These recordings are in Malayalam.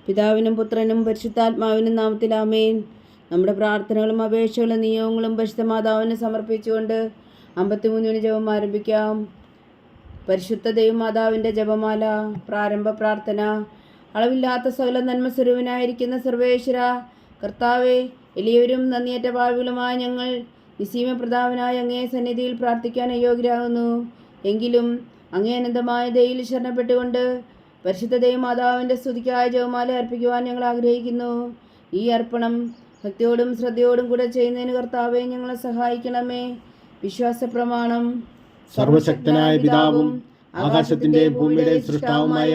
പിതാവിനും പുത്രനും പരിശുദ്ധാത്മാവിനും നാമത്തിൽ ആമേൻ. നമ്മുടെ പ്രാർത്ഥനകളും അപേക്ഷകളും നിയോഗങ്ങളും പരിശുദ്ധ മാതാവിന് സമർപ്പിച്ചുകൊണ്ട് 53 ജപം ആരംഭിക്കാം. പരിശുദ്ധ ദൈവമാതാവിൻ്റെ ജപമാല. പ്രാരംഭ പ്രാർത്ഥന. അളവില്ലാത്ത സകല നന്മ സ്വരൂപനായിരിക്കുന്ന സർവേശ്വര കർത്താവെ, എളിയവരും നന്ദിയേറ്റ പാപികളുമായ ഞങ്ങൾ നിസ്സീമപ്രതാപനായ അങ്ങേ സന്നിധിയിൽ പ്രാർത്ഥിക്കാൻ അയോഗ്യരാകുന്നു. എങ്കിലും അങ്ങേ അനന്തമായ ദയയിൽ ശരണപ്പെട്ടുകൊണ്ട് പരിശുദ്ധ ദൈവമാതാവിൻ്റെ സ്തുതിക്കായ ജപമാല അർപ്പിക്കുവാൻ ഞങ്ങൾ ആഗ്രഹിക്കുന്നു. ഈ അർപ്പണം ഭക്തിയോടും ശ്രദ്ധയോടും കൂടെ ചെയ്യുന്നതിന് കർത്താവെ ഞങ്ങളെ സഹായിക്കണമേ. വിശ്വാസ പ്രമാണം. സർവശക്തനായ പിതാവും ആകാശത്തിന്റെ ഭൂമിയുടെ സൃഷ്ടാവുമായ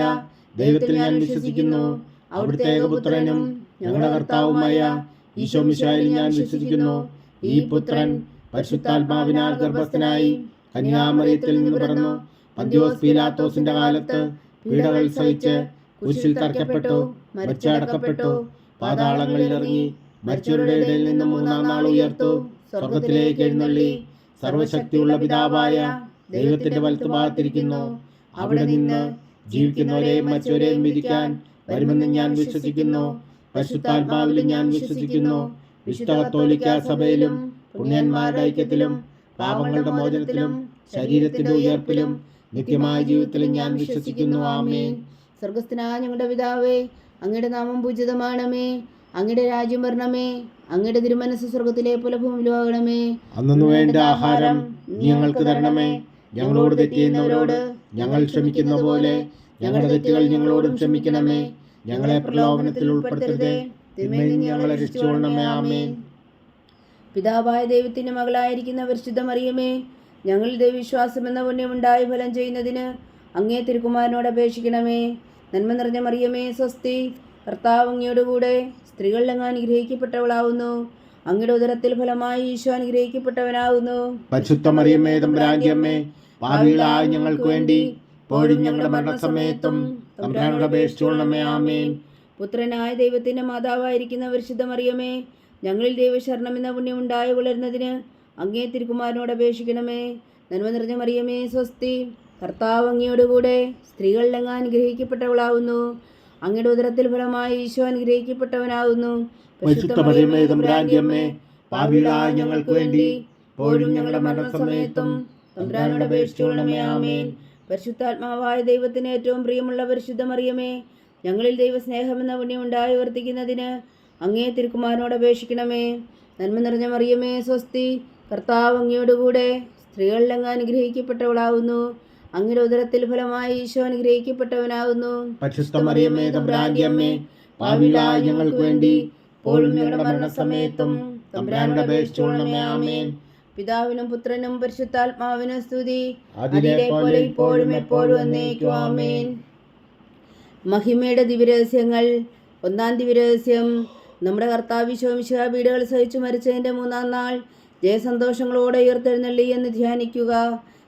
ദൈവത്തിൽ ഞാൻ വിശ്വസിക്കുന്നു. അവിടുത്തെ ഏകപുത്രനും ഞങ്ങളുടെ കർത്താവുമായ ഈശോ മിശിഹായിൽ ഞാൻ വിശ്വസിക്കുന്നു. ഈ പുത്രൻ പരിശുദ്ധാത്മാവിനാൽ ഗർഭസ്ഥനായി കന്യാമറിയത്തിൽ നിന്ന് പിറന്നു. പന്തിയോസ് പീലാത്തോസിന്റെ കാലത്ത് പീഡകൾ സഹിച്ച് കുരിശിൽ തറയ്ക്കപ്പെട്ടു, മരിച്ചടക്കപ്പെട്ടു, പാതാളങ്ങളിൽ ഇറങ്ങി, മരിച്ചവരുടെ ഇടയിൽ നിന്ന് മൂന്നാം നാൾ ഉയർത്തു, സ്വർഗത്തിലേക്ക് എഴുന്നള്ളി, സർവശക്തിയുള്ള പിതാവായ ദൈവത്തിന്റെ വലത്തുഭാഗത്തിരിക്കുന്നു. അവിടെ നിന്ന് ജീവിക്കുന്നവരെയും മരിച്ചവരെയും വിധിക്കാൻ വരുമെന്ന് ഞാൻ വിശ്വസിക്കുന്നു. പരിശുദ്ധാത്മാവിലും ഞാൻ വിശ്വസിക്കുന്നു. വിശുദ്ധ കത്തോലിക്കാ സഭയിലും പുണ്യന്മാരുടെ ഐക്യത്തിലും പാപങ്ങളുടെ മോചനത്തിലും ശരീരത്തിന്റെ ഉയർപ്പിലും നിത്യമായ ജീവിതത്തിലും ഞാൻ വിശ്വസിക്കുന്നു. ആമേൻ. സ്വർഗസ്ഥനായ ഞങ്ങളുടെ പിതാവേ, അങ്ങയുടെ നാമം പൂജിതമാണമേ. അങ്ങയുടെ രാജ്യം വരണമേ. അങ്ങയുടെ തിരുമനസ്സ് സ്വർഗത്തിലെ പോലെ ഭൂമിയിലുമാകണമേ. അന്നു വേണ്ട ആഹാരം ഞങ്ങൾക്ക് തരണമേ. ഞങ്ങളോട് തെറ്റ് ചെയ്യുന്നവരോട് ഞങ്ങൾ ക്ഷമിക്കുന്ന പോലെ ഞങ്ങളുടെ തെറ്റുകൾ ഞങ്ങളോടും ക്ഷമിക്കണമേ. ഞങ്ങളെ പ്രലോഭനത്തിൽ ഉൾപ്പെടുത്തരുതേ, തിന്മയിൽ നിന്ന് ഞങ്ങളെ രക്ഷിച്ചുകൊള്ളണമേ. ആമേൻ. പിതാവായ ദൈവത്തിന്റെ മകളായിരിക്കുന്ന പരിശുദ്ധ മറിയമേ, ഞങ്ങളിൽ ദൈവവിശ്വാസം എന്ന പുണ്യമുണ്ടായി ഫലം ചെയ്യുന്നതിന് അങ്ങേ തിരുക്കുമാരനോട് അപേക്ഷിക്കണമേ. നന്മ നിറഞ്ഞ മറിയമേ, സ്വസ്തി. കർത്താവ് അങ്ങയോട് കൂടെ സ്ത്രീകളിൽ അങ്ങ് അനുഗ്രഹിക്കപ്പെട്ടവളാവുന്നു. അങ്ങയുടെ ഉദരത്തിൽ ഫലമായി ഈശോ അനുഗ്രഹിക്കപ്പെട്ടവനാകുന്നു. പരിശുദ്ധ മറിയമേ, തമ്പുരാന്റെ അമ്മേ, പാപികളായ ഞങ്ങൾക്ക് വേണ്ടി ഇപ്പോഴും ഞങ്ങളുടെ മരണസമയത്തും തമ്പുരാനോട് അപേക്ഷിച്ചുകൊള്ളണമേ. ആമേൻ. പുത്രനായ ദൈവത്തിന്റെ മാതാവായിരിക്കുന്ന പരിശുദ്ധ മറിയമേ, ഞങ്ങളിൽ ദൈവശരണം എന്ന പുണ്യമുണ്ടായി വളരുന്നതിന് അങ്ങേ തിരുക്കുമാരനോട് അപേക്ഷിക്കണമേ. നന്മ നിറഞ്ഞ മറിയമേ, സ്വസ്തി. കർത്താവ് അങ്ങയോട് കൂടെ സ്ത്രീകളിൽ അങ്ങ് അനുഗ്രഹിക്കപ്പെട്ടവളാവുന്നു. അങ്ങയുടെ ഉദരത്തിൽ ഫലമായി ഈശോ അനുഗ്രഹിക്കപ്പെട്ടവനാകുന്നു. പരിശുദ്ധ മറിയമേ, തമ്പുരാന്റെ അമ്മേ, പാപികളായ ഞങ്ങൾക്ക് വേണ്ടി ഇപ്പോഴും ഞങ്ങളുടെ മരണസമയത്തും തമ്പുരാനോട് അപേക്ഷിച്ചുകൊള്ളണമേ. ആമേൻ. പരിശുദ്ധാത്മാവായ ദൈവത്തിന് ഏറ്റവും പ്രിയമുള്ള പരിശുദ്ധ മറിയമേ, ഞങ്ങളിൽ ദൈവസ്നേഹമെന്ന പുണ്യമുണ്ടായി വർദ്ധിക്കുന്നതിന് അങ്ങേ തിരുക്കുമാരനോട് അപേക്ഷിക്കണമേ. നന്മ നിറഞ്ഞ മറിയമേ, സ്വസ്തി. കർത്താവ് അങ്ങയോട് കൂടെ സ്ത്രീകളിൽ അങ്ങ് അനുഗ്രഹിക്കപ്പെട്ടവളാവുന്നു. അങ്ങയുടെ ഉദരത്തിൽ ഫലമായി ഈശോ അനുഗ്രഹിക്കപ്പെട്ടവനാകുന്നു. പരിശുദ്ധ മറിയമേ, തമ്പുരാന്റെ അമ്മേ, പാപികളായ ഞങ്ങൾക്ക് വേണ്ടി ഇപ്പോഴും ഞങ്ങളുടെ മരണസമയത്തും തമ്പുരാനോട് അപേക്ഷിച്ചുകൊള്ളണമേ. ആമേൻ. പിതാവിനും പുത്രനും പരിശുദ്ധാത്മാവിനും സ്തുതി, അതിലെ പോലെ ഇപ്പോഴും എപ്പോഴും എന്നേക്കും. ആമേൻ. മഹിമയുടെ ദിവ്യരഹസ്യങ്ങൾ. ഒന്നാം ദിവ്യരഹസ്യം. നമ്മുടെ കർത്താവ് ഈശോ മിശിഹാ പീഡകൾ സഹിച്ചു മരിച്ചതിൻ്റെ മൂന്നാം നാൾ ജയസന്തോഷങ്ങളോടെ ഉയർത്തെഴുന്നള്ളി എന്ന് ധ്യാനിക്കുക.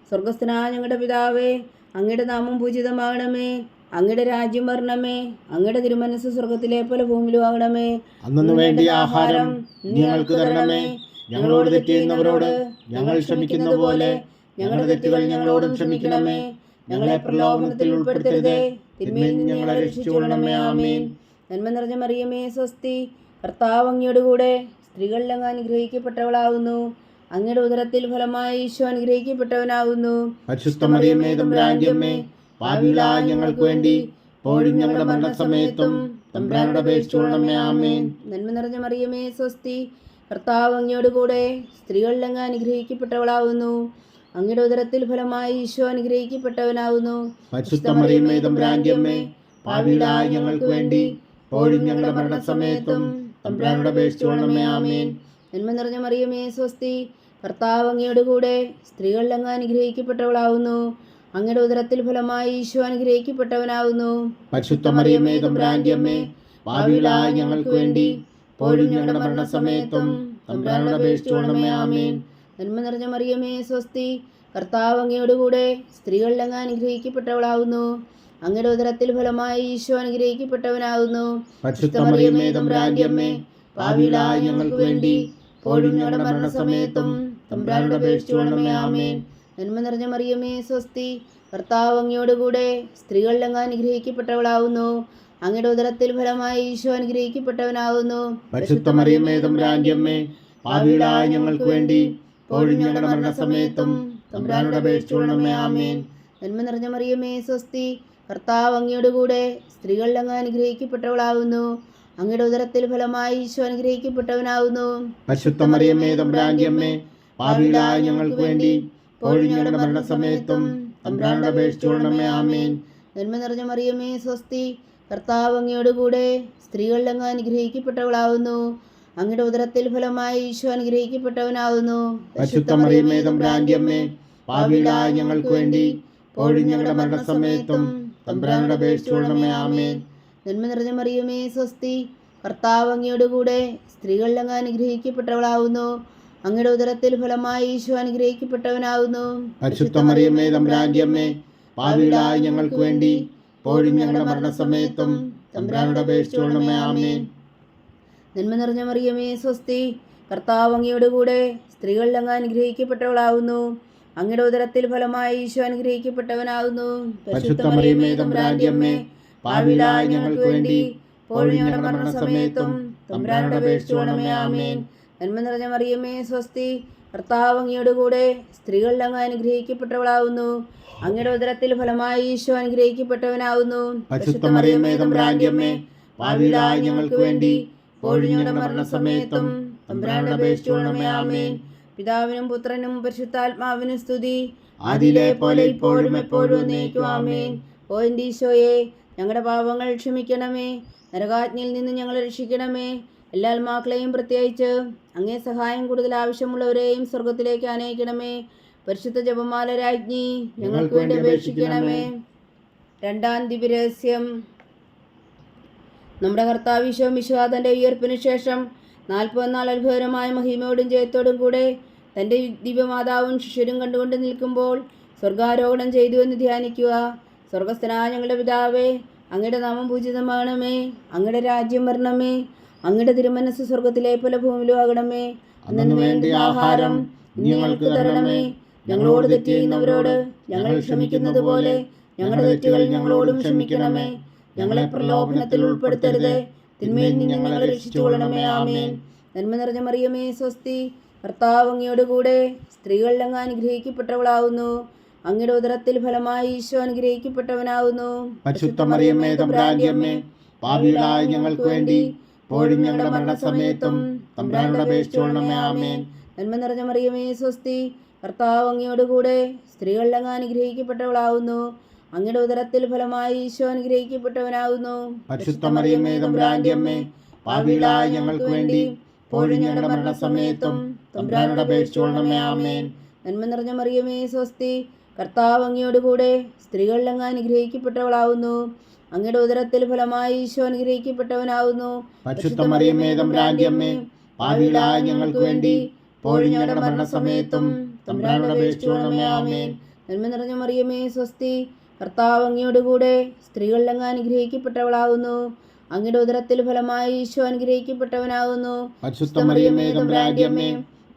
സ്വർഗസ്ഥനായ ഞങ്ങളുടെ പിതാവേ, അങ്ങയുടെ നാമം പൂജിതമാകണമേ. അങ്ങയുടെ രാജ്യം വരണമേ. അങ്ങയുടെ തിരുമനസ്സ് സ്വർഗത്തിലെ പോലെ ഭൂമിയിലുമാകണമേ. അന്നു വേണ്ടിയ ആഹാരം ഞങ്ങൾക്ക് തരണമേ. ഞങ്ങളോട് തെറ്റ് ചെയ്യുന്നവരോട് ഞങ്ങൾ ക്ഷമിക്കുന്ന പോലെ ഞങ്ങളുടെ തെറ്റുകൾ ഞങ്ങളോടും ക്ഷമിക്കണമേ. ഞങ്ങളെ പ്രലോഭനത്തിൽ ഉൾപ്പെടുത്തരുതേ, തിന്മയിൽ നിന്ന് ഞങ്ങളെ രക്ഷിച്ചുകൊള്ളണമേ. ആമേൻ. നന്മ നിറഞ്ഞ മറിയമേ, സ്വസ്തി. കർത്താവ് അങ്ങയോട് കൂടെ സ്ത്രീകളിൽ അങ്ങ് അനുഗ്രഹിക്കപ്പെട്ടവളാകുന്നു. അങ്ങയുടെ ഉദരത്തിൽ ഫലമായി ഈശോ അനുഗ്രഹിക്കപ്പെട്ടവനാകുന്നു. പരിശുദ്ധ മറിയമേ, തമ്പുരാന്റെ അമ്മേ, പാപികളായ ഞങ്ങൾക്ക് വേണ്ടി ഇപ്പോഴും ഞങ്ങളുടെ മരണസമയത്തും തമ്പുരാനോട് അപേക്ഷിച്ചുകൊള്ളണമേ. ആമേൻ. നന്മ നിറഞ്ഞ മറിയമേ, സ്വസ്തി. കർത്താവ് അങ്ങയോട് കൂടെ സ്ത്രീകളിൽ അങ്ങ് അനുഗ്രഹിക്കപ്പെട്ടവളാകുന്നു. അങ്ങയുടെ ഉദരത്തിൽ ഫലമായി ഈശോ അനുഗ്രഹിക്കപ്പെട്ടവനാകുന്നു. പരിശുദ്ധ മറിയമേ, തമ്പുരാന്റെ അമ്മേ, പാപികളായ ഞങ്ങൾക്ക് വേണ്ടി ഇപ്പോഴും ഞങ്ങളുടെ മരണസമയത്തും തമ്പുരാനോട് അപേക്ഷിച്ചുകൊള്ളണമേ. ആമേൻ. നന്മ നിറഞ്ഞ മറിയമേ, സ്വസ്തി. കർത്താവ് അങ്ങയോട് കൂടെ സ്ത്രീകളിൽ അങ്ങ് അനുഗ്രഹിക്കപ്പെട്ടവളാകുന്നു. അങ്ങയുടെ ഉദരത്തിൽ ഫലമായി ഈശോ അനുഗ്രഹിക്കപ്പെട്ടവനാകുന്നു. പരിശുദ്ധ മറിയമേ, തമ്പുരാന്റെ അമ്മേ, പാപികളായ ഞങ്ങൾക്ക് വേണ്ടി ഇപ്പോഴും ഞങ്ങളുടെ മരണസമയത്തും തമ്പുരാനോട് അപേക്ഷിച്ചുകൊള്ളണമേ. ആമേൻ. നന്മ നിറഞ്ഞ മറിയമേ, സ്വസ്തി. കർത്താവ് അങ്ങയോട് കൂടെ സ്ത്രീകളിൽ അങ്ങ് അനുഗ്രഹിക്കപ്പെട്ടവളാകുന്നു. അങ്ങയുടെ ഉദരത്തിൽ ഫലമായി ഈശോ അനുഗ്രഹിക്കപ്പെട്ടവനാകുന്നു. പരിശുദ്ധ മറിയമേ, തമ്പുരാന്റെ അമ്മേ, പാപികളായ ഞങ്ങൾക്ക് വേണ്ടി ഇപ്പോഴും ഞങ്ങളുടെ മരണസമയത്തും തമ്പുരാനോട് അപേക്ഷിച്ചുകൊള്ളണമേ. ആമേൻ. നന്മ നിറഞ്ഞ മറിയമേ, സ്വസ്തി. കർത്താവ് അങ്ങയോട് കൂടെ സ്ത്രീകളിൽ അങ്ങ് അനുഗ്രഹിക്കപ്പെട്ടവളാകുന്നു. അങ്ങയുടെ ഉദരത്തിൽ ഫലമായി ഈശോ അനുഗ്രഹിക്കപ്പെട്ടവനാകുന്നു. പരിശുദ്ധ മറിയമേ തമ്പുരാന്റെ അമ്മേ, പാപികളായ ഞങ്ങൾക്ക് വേണ്ടി ഇപ്പോഴും ഞങ്ങളുടെ മരണസമയത്തും തമ്പുരാനോട് അപേക്ഷിച്ചുകൊള്ളണമേ. ആമേൻ. നന്മ നിറഞ്ഞ മറിയമേ സ്വസ്തി, കർത്താവ് അങ്ങയുടെ കൂടെ സ്ത്രീകളിൽ അങ്ങ് അനുഗ്രഹിക്കപ്പെട്ടവളാകുന്നു. അങ്ങയുടെ ഉദരത്തിൽ ഫലമായി ഈശോ അനുഗ്രഹിക്കപ്പെട്ടവനാകുന്നു. പരിശുദ്ധ മറിയമേ തമ്പുരാന്റെ അമ്മേ, പാപികളായ ഞങ്ങൾക്ക് വേണ്ടി ഇപ്പോഴും ഞങ്ങളുടെ മരണസമയത്തും തമ്പുരാനോട് അപേക്ഷിച്ചുകൊള്ളണമേ. ആമേൻ. നന്മ നിറഞ്ഞ മറിയമേ സ്വസ്തി, കർത്താവ് അങ്ങയുടെ കൂടെ സ്ത്രീകളിൽ അങ്ങ് അനുഗ്രഹിക്കപ്പെട്ടവളാകുന്നു. അങ്ങയുടെ ഉദരത്തിൽ ഫലമായി ഈശോ അനുഗ്രഹിക്കപ്പെട്ടവനാകുന്നു. പരിശുദ്ധ മറിയമേ തമ്പുരാന്റെ അമ്മേ, പാപികളായ ഞങ്ങൾക്ക് വേണ്ടി ഇപ്പോഴും ഞങ്ങളുടെ മരണസമയത്തും തമ്പുരാനോട് അപേക്ഷിച്ചുകൊള്ളണമേ. ആമേൻ. നന്മ നിറഞ്ഞ മറിയമേ സ്വസ്തി, കർത്താവ് അങ്ങയുടെ കൂടെ സ്ത്രീകളിൽ അങ്ങ് അനുഗ്രഹിക്കപ്പെട്ടവളാകുന്നു. അങ്ങയുടെ ഉദരത്തിൽ ഫലമായി ഈശോ അനുഗ്രഹിക്കപ്പെട്ടവനാകുന്നു. പരിശുദ്ധ മറിയമേ തമ്പുരാന്റെ അമ്മേ, പാപികളായ ഞങ്ങൾക്ക് വേണ്ടി ഇപ്പോഴും ഞങ്ങളുടെ മരണസമയത്തും തമ്പുരാനോട് അപേക്ഷിച്ചുകൊള്ളണമേ. ആമേൻ. നന്മ നിറഞ്ഞ മറിയമേ സ്വസ്തി, കർത്താവ് അങ്ങയുടെ കൂടെ സ്ത്രീകളിൽ അങ്ങ് അനുഗ്രഹിക്കപ്പെട്ടവളാകുന്നു. അങ്ങയുടെ ഉദരത്തിൽ ഫലമായി ഈശോ അനുഗ്രഹിക്കപ്പെട്ടവനാകുന്നു. പരിശുദ്ധ മറിയമേ തമ്പുരാന്റെ അമ്മേ, പാപികളായ ഞങ്ങൾക്ക് വേണ്ടി ഇപ്പോഴും ഞങ്ങളുടെ മരണസമയത്തും തമ്പുരാനോട് അപേക്ഷിച്ചുകൊള്ളണമേ. ആമേൻ. നന്മ നിറഞ്ഞ മറിയമേ സ്വസ്തി, കർത്താവ് അങ്ങയുടെ കൂടെ സ്ത്രീകളിൽ അങ്ങ് അനുഗ്രഹിക്കപ്പെട്ടവളാകുന്നു. അങ്ങയുടെ ഉദരത്തിൽ ഫലമായി ഈശോ അനുഗ്രഹിക്കപ്പെട്ടവനാകുന്നു. പരിശുദ്ധ മറിയമേ തമ്പുരാന്റെ അമ്മേ, പാപികളായ ഞങ്ങൾക്ക് വേണ്ടി ഇപ്പോഴും ഞങ്ങളുടെ മരണസമയത്തും തമ്പുരാനോട് അപേക്ഷിച്ചുകൊള്ളണമേ. ആമേൻ. പിതാവിനും പുത്രനും പരിശുദ്ധാത്മാവിനും സ്തുതി, ആദിയിലെ പോലെ ഇപ്പോഴും എപ്പോഴും എന്നേക്കും. ആമേൻ. ഓ എൻ്റെ ഈശോയെ, ഞങ്ങളുടെ പാപങ്ങൾ ക്ഷമിക്കണമേ, നരകാജ്ഞയിൽ നിന്ന് ഞങ്ങളെ രക്ഷിക്കണമേ. എല്ലാ ആത്മാക്കളെയും പ്രത്യേകിച്ച് അങ്ങേ സഹായം കൂടുതൽ ആവശ്യമുള്ളവരെയും സ്വർഗത്തിലേക്ക് ആനയിക്കണമേ. പരിശുദ്ധ ജപമാല രാജ്ഞി, ഞങ്ങൾക്ക് വേണ്ടി അപേക്ഷിക്കണമേ. രണ്ടാം ദിവ്യരഹസ്യം. നമ്മുടെ കർത്താവ് ഈശോ മിശിഹാ തൻ്റെ ഉയർപ്പിന് ശേഷം 40 നാൾ അത്ഭുതകരമായ മഹിമയോടും ജയത്തോടും കൂടെ തൻ്റെ ദിവ്യമാതാവും ശിഷ്യരും കണ്ടുകൊണ്ട് നിൽക്കുമ്പോൾ സ്വർഗാരോഹണം ചെയ്തു എന്ന് ധ്യാനിക്കുക. സ്വർഗസ്ഥനായ ഞങ്ങളുടെ പിതാവേ, അങ്ങയുടെ നാമം പൂജിതമാകണമേ. അങ്ങയുടെ രാജ്യം വരണമേ. അങ്ങയുടെ തിരുമനസ് സ്വർഗത്തിലെ പോലെ ഭൂമിയിലും ആകണമേ. അന്നു വേണ്ടി ആഹാരം ഞങ്ങൾക്ക് തരണമേ. ഞങ്ങളോട് തെറ്റ് ചെയ്യുന്നവരോട് ഞങ്ങൾ ക്ഷമിക്കുന്നത് പോലെ ഞങ്ങളുടെ തെറ്റുകൾ ഞങ്ങളോടും ക്ഷമിക്കണമേ. ഞങ്ങളെ പ്രലോഭനത്തിൽ ഉൾപ്പെടുത്തരുത്, തിന്മയിൽ നിന്ന് ഞങ്ങളെ രക്ഷിച്ചുകൊള്ളണമേ. ആമേൻ. നന്മ നിറഞ്ഞ മറിയമേ സ്വസ്തി, കർത്താവ് അങ്ങയുടെ കൂടെ സ്ത്രീകളിൽ അങ്ങ് അനുഗ്രഹിക്കപ്പെട്ടവളാകുന്നു. അങ്ങയുടെ ഉദരത്തിൽ ഫലമായി ഈശോ അനുഗ്രഹിക്കപ്പെട്ടവനാകുന്നു. പരിശുദ്ധ മറിയമേ തമ്പുരാന്റെ അമ്മേ, പാപികളായ ഞങ്ങൾക്ക് വേണ്ടി ഇപ്പോഴും ഞങ്ങളുടെ മരണസമയത്തും തമ്പുരാനോട് അപേക്ഷിച്ചുകൊള്ളണമേ. ആമേൻ. നന്മ നിറഞ്ഞ മറിയമേ സ്വസ്തി, കർത്താവ് അങ്ങയുടെ കൂടെ സ്ത്രീകളിൽ അങ്ങ് അനുഗ്രഹിക്കപ്പെട്ടവളാകുന്നു. അങ്ങയുടെ ഉദരത്തിൽ ഫലമായി ഈശോ അനുഗ്രഹിക്കപ്പെട്ടവനാകുന്നു. പരിശുദ്ധ മറിയമേ തമ്പുരാന്റെ അമ്മേ, പാപികളായ ഞങ്ങൾക്ക് വേണ്ടി ഇപ്പോഴും ഞങ്ങളുടെ മരണസമയത്തും തമ്പുരാനോട് അപേക്ഷിച്ചുകൊള്ളണമേ. ആമേൻ. നന്മ നിറഞ്ഞ മറിയമേ സ്വസ്തി, കർത്താവ് അങ്ങയുടെ കൂടെ സ്ത്രീകളിൽ അങ്ങ് അനുഗ്രഹിക്കപ്പെട്ടവളാകുന്നു. അങ്ങയുടെ ഉദരത്തിൽ ഫലമായി ഈശോ അനുഗ്രഹിക്കപ്പെട്ടവനാകുന്നു. പരിശുദ്ധ മറിയമേ തമ്പുരാന്റെ അമ്മേ, പാപികളായ ഞങ്ങൾക്ക് വേണ്ടി ഇപ്പോഴും ഞങ്ങളുടെ മരണസമയത്തും തമ്പുരാനോട് അപേക്ഷിച്ചുകൊള്ളണമേ. ആമേൻ. നന്മ നിറഞ്ഞ മറിയമേ സ്വസ്തി, കർത്താവ് അങ്ങയുടെ കൂടെ സ്ത്രീകളിൽ അങ്ങ് അനുഗ്രഹിക്കപ്പെട്ടവളാകുന്നു. അങ്ങയുടെ ഉദരത്തിൽ ഫലമായി ഈശോ അനുഗ്രഹിക്കപ്പെട്ടവനാകുന്നു. പരിശുദ്ധ മറിയമേ തമ്പുരാന്റെ അമ്മേ,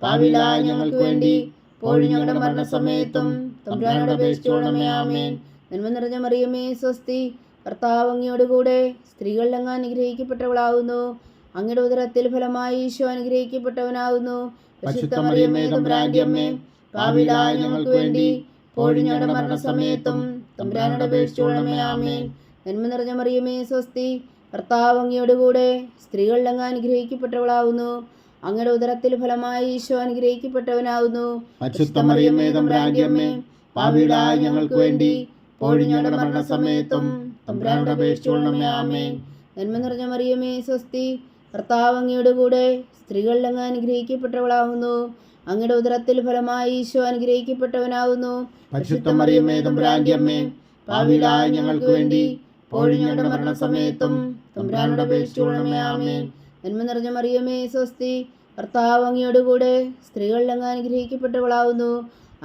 പാപികളായ ഞങ്ങൾക്ക് വേണ്ടി ഇപ്പോഴും ഞങ്ങളുടെ മരണസമയത്തും തമ്പുരാനോട് അപേക്ഷിച്ചുകൊള്ളണമേ. ആമേൻ. നന്മ നിറഞ്ഞ മറിയമേ സ്വസ്തി, കർത്താവ് അങ്ങയുടെ കൂടെ സ്ത്രീകളിൽ അങ്ങ് അനുഗ്രഹിക്കപ്പെട്ടവളാകുന്നു. അങ്ങയുടെ ഉദരത്തിൽ ഫലമായി ഈശോ അനുഗ്രഹിക്കപ്പെട്ടവനാകുന്നു. പരിശുദ്ധ മറിയമേ തമ്പുരാന്റെ അമ്മേ, പാപികളായ ഞങ്ങൾക്ക് വേണ്ടി ഇപ്പോഴും ഞങ്ങളുടെ മരണസമയത്തും തമ്പുരാനോട് അപേക്ഷിച്ചുകൊള്ളണമേ. ആമേൻ. നന്മ നിറഞ്ഞ മറിയമേ സ്വസ്തി, കർത്താവ് അങ്ങയുടെ കൂടെ സ്ത്രീകളിൽ അങ്ങ് അനുഗ്രഹിക്കപ്പെട്ടവളാകുന്നു. അങ്ങയുടെ ഉദരത്തിൽ ഫലമായി ഈശോ അനുഗ്രഹിക്കപ്പെട്ടവനാകുന്നു. പരിശുദ്ധ മറിയമേ തമ്പുരാന്റെ അമ്മേ, പാപികളായ ഞങ്ങൾക്ക് വേണ്ടി ഇപ്പോഴും ഞങ്ങളുടെ മരണസമയത്തും തമ്പുരാനോട് അപേക്ഷിച്ചുകൊള്ളണമേ. ആമേൻ. നന്മ നിറഞ്ഞ മറിയമേ സ്വസ്തി, കർത്താവ് അങ്ങയുടെ കൂടെ സ്ത്രീകളിൽ അങ്ങ് അനുഗ്രഹിക്കപ്പെട്ടവളാകുന്നു. അങ്ങയുടെ ഉദരത്തിൽ ഫലമായി ഈശോ അനുഗ്രഹിക്കപ്പെട്ടവനാകുന്നു. പരിശുദ്ധ മറിയമേ തമ്പുരാന്റെ അമ്മേ, പാപികളായ ഞങ്ങൾക്ക് വേണ്ടി ഇപ്പോഴും ഞങ്ങളുടെ മരണസമയത്തും തമ്പുരാനോട് അപേക്ഷിച്ചുകൊള്ളണമേ. ആമേൻ. നന്മ നിറഞ്ഞ മറിയമേ സ്വസ്തി, കർത്താവ് അങ്ങയുടെ കൂടെ സ്ത്രീകളിൽ അങ്ങ് അനുഗ്രഹിക്കപ്പെട്ടവളാകുന്നു.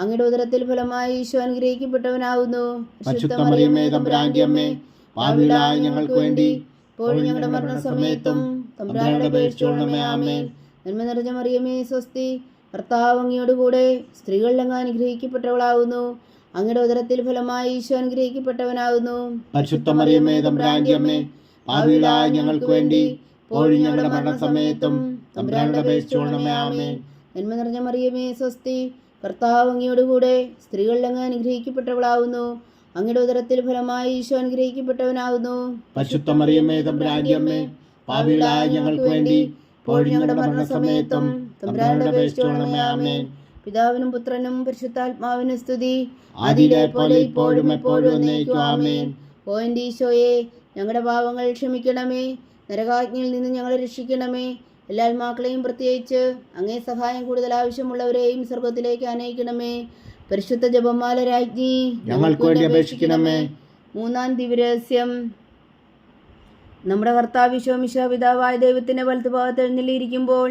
അങ്ങയുടെ ഉദരത്തിൽ ഫലമായി ഈശോ അനുഗ്രഹിക്കപ്പെട്ടവനാകുന്നു. പരിശുദ്ധ മറിയമേ തമ്പുരാന്റെ അമ്മേ, പാപികളായ ഞങ്ങൾക്ക് വേണ്ടി ഇപ്പോഴും ഞങ്ങളുടെ മരണസമയത്തും തമ്പുരാനോട് അപേക്ഷിച്ചുകൊള്ളണമേ. ആമേൻ. നന്മ നിറഞ്ഞ മറിയമേ സ്വസ്തി, കർത്താവ് അങ്ങയുടെ കൂടെ സ്ത്രീകളിൽ അങ്ങ് അനുഗ്രഹിക്കപ്പെട്ടവളാകുന്നു. അങ്ങയുടെ ഉദരത്തിൽ ഫലമായി ഈശോ അനുഗ്രഹിക്കപ്പെട്ടവനാകുന്നു. പരിശുദ്ധ മറിയമേ തമ്പുരാന്റെ അമ്മേ, പാപികളായ ഞങ്ങൾക്ക് വേണ്ടി ഇപ്പോഴും ഞങ്ങളുടെ മരണസമയത്തും തമ്പുരാനോട് അപേക്ഷിച്ചുകൊള്ളണമേ. ആമേൻ. നന്മ നിറഞ്ഞ മറിയമേ സ്വസ്തി, കർത്താവ് അങ്ങയോടുകൂടെ സ്ത്രീകളിൽ അങ്ങ് അനുഗ്രഹിക്കപ്പെട്ടവളാവുന്നു. അങ്ങയുടെ ഉദരത്തിൽ ഫലമായി ഈശോ അനുഗ്രഹിക്കപ്പെട്ടവനാകുന്നു. പരിശുദ്ധ മറിയമേ തമ്പുരാന്റെ അമ്മേ, പാപികളായ ഞങ്ങൾക്ക് വേണ്ടി ഇപ്പോഴും ഞങ്ങളുടെ മരണസമയത്തും തമ്പുരാനോട് അപേക്ഷിച്ചുകൊള്ളണമേ. ആമേൻ. പിതാവിനും പുത്രനും പരിശുദ്ധാത്മാവിനും സ്തുതി, ആദിയിലെ പോലെ ഇപ്പോഴും എപ്പോഴും എന്നേക്കും. ആമേൻ. ഓ എൻ്റെ ഈശോയെ, ഞങ്ങളുടെ പാപങ്ങൾ ക്ഷമിക്കണമേ, നരകാജ്ഞയിൽ നിന്ന് ഞങ്ങളെ രക്ഷിക്കണമേ. എല്ലാ ആത്മാക്കളെയും പ്രത്യേകിച്ച് അങ്ങേ സഹായം കൂടുതൽ ആവശ്യമുള്ളവരെയും സ്വർഗത്തിലേക്ക് അനയിക്കണമേ. പരിശുദ്ധ ജപമാല രാജ്ഞി, ഞങ്ങൾക്ക് വേണ്ടി അപേക്ഷിക്കണമേ. മൂന്നാം ദിവ്യരഹസ്യം. നമ്മുടെ കർത്താവ് ഈശോ മിശിഹാ പിതാവായ ദൈവത്തിൻ്റെ വലത്തുഭാഗത്ത് എഴുന്നള്ളിയിരിക്കുമ്പോൾ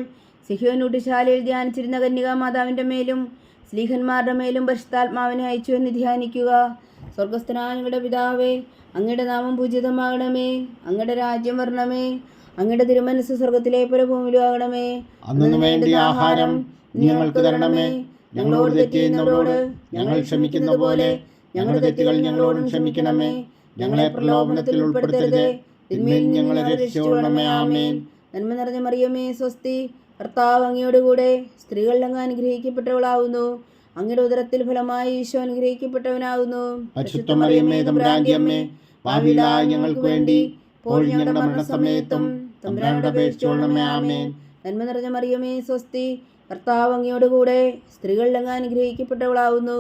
സിഹ്യോൻ ഊട്ടുശാലയിൽ ധ്യാനിച്ചിരുന്ന കന്യകാ മാതാവിൻ്റെ മേലും സ്ലീഹന്മാരുടെ മേലും പരിശുദ്ധാത്മാവിനെ അയച്ചു എന്ന് ധ്യാനിക്കുക. സ്വർഗസ്ഥനായ ഞങ്ങളുടെ പിതാവേ, അങ്ങയുടെ നാമം പൂജിതമാകണമേ, അങ്ങയുടെ രാജ്യം വരണമേ, അങ്ങയുടെ തിരുമനസ്സ് സ്വർഗത്തിലെ പോലെ ഭൂമിയിലും ആകണമേ. അന്നു വേണ്ടി ആഹാരം ഞങ്ങൾക്ക് തരണമേ. ഞങ്ങളോട് തെറ്റ് ചെയ്യുന്നവരോട് ഞങ്ങൾ ക്ഷമിക്കുന്ന പോലെ ഞങ്ങളുടെ തെറ്റുകൾ ഞങ്ങളോടും ക്ഷമിക്കണമേ. ഞങ്ങളെ പ്രലോഭനത്തിൽ ഉൾപ്പെടുത്തരുതേ, തിന്മയിൽ ഞങ്ങളെ രക്ഷിച്ചുകൊള്ളണമേ. ആമേൻ. നന്മ നിറഞ്ഞ മറിയമേ സ്വസ്തി, കർത്താവ് അങ്ങയോടുകൂടെ സ്ത്രീകളിൽ അങ്ങ് അനുഗ്രഹിക്കപ്പെട്ടവളാവുന്നു. അങ്ങയുടെ ഉദരത്തിൽ ഫലമായി ഈശോ അനുഗ്രഹിക്കപ്പെട്ടവനാകുന്നു. പരിശുദ്ധ മറിയമേ തമ്പുരാന്റെ അമ്മേ, പാപികളായ ഞങ്ങൾക്ക് വേണ്ടി ഇപ്പോഴും ഞങ്ങളുടെ മരണസമയത്തും തമ്പുരാനോട് അപേക്ഷിച്ചുകൊള്ളണമേ. ആമേൻ. നന്മ നിറഞ്ഞ മറിയമേ സ്വസ്തി, കർത്താവ് അങ്ങയോടുകൂടെ സ്ത്രീകളിൽ അങ്ങ് അനുഗ്രഹിക്കപ്പെട്ടവളാവുന്നു.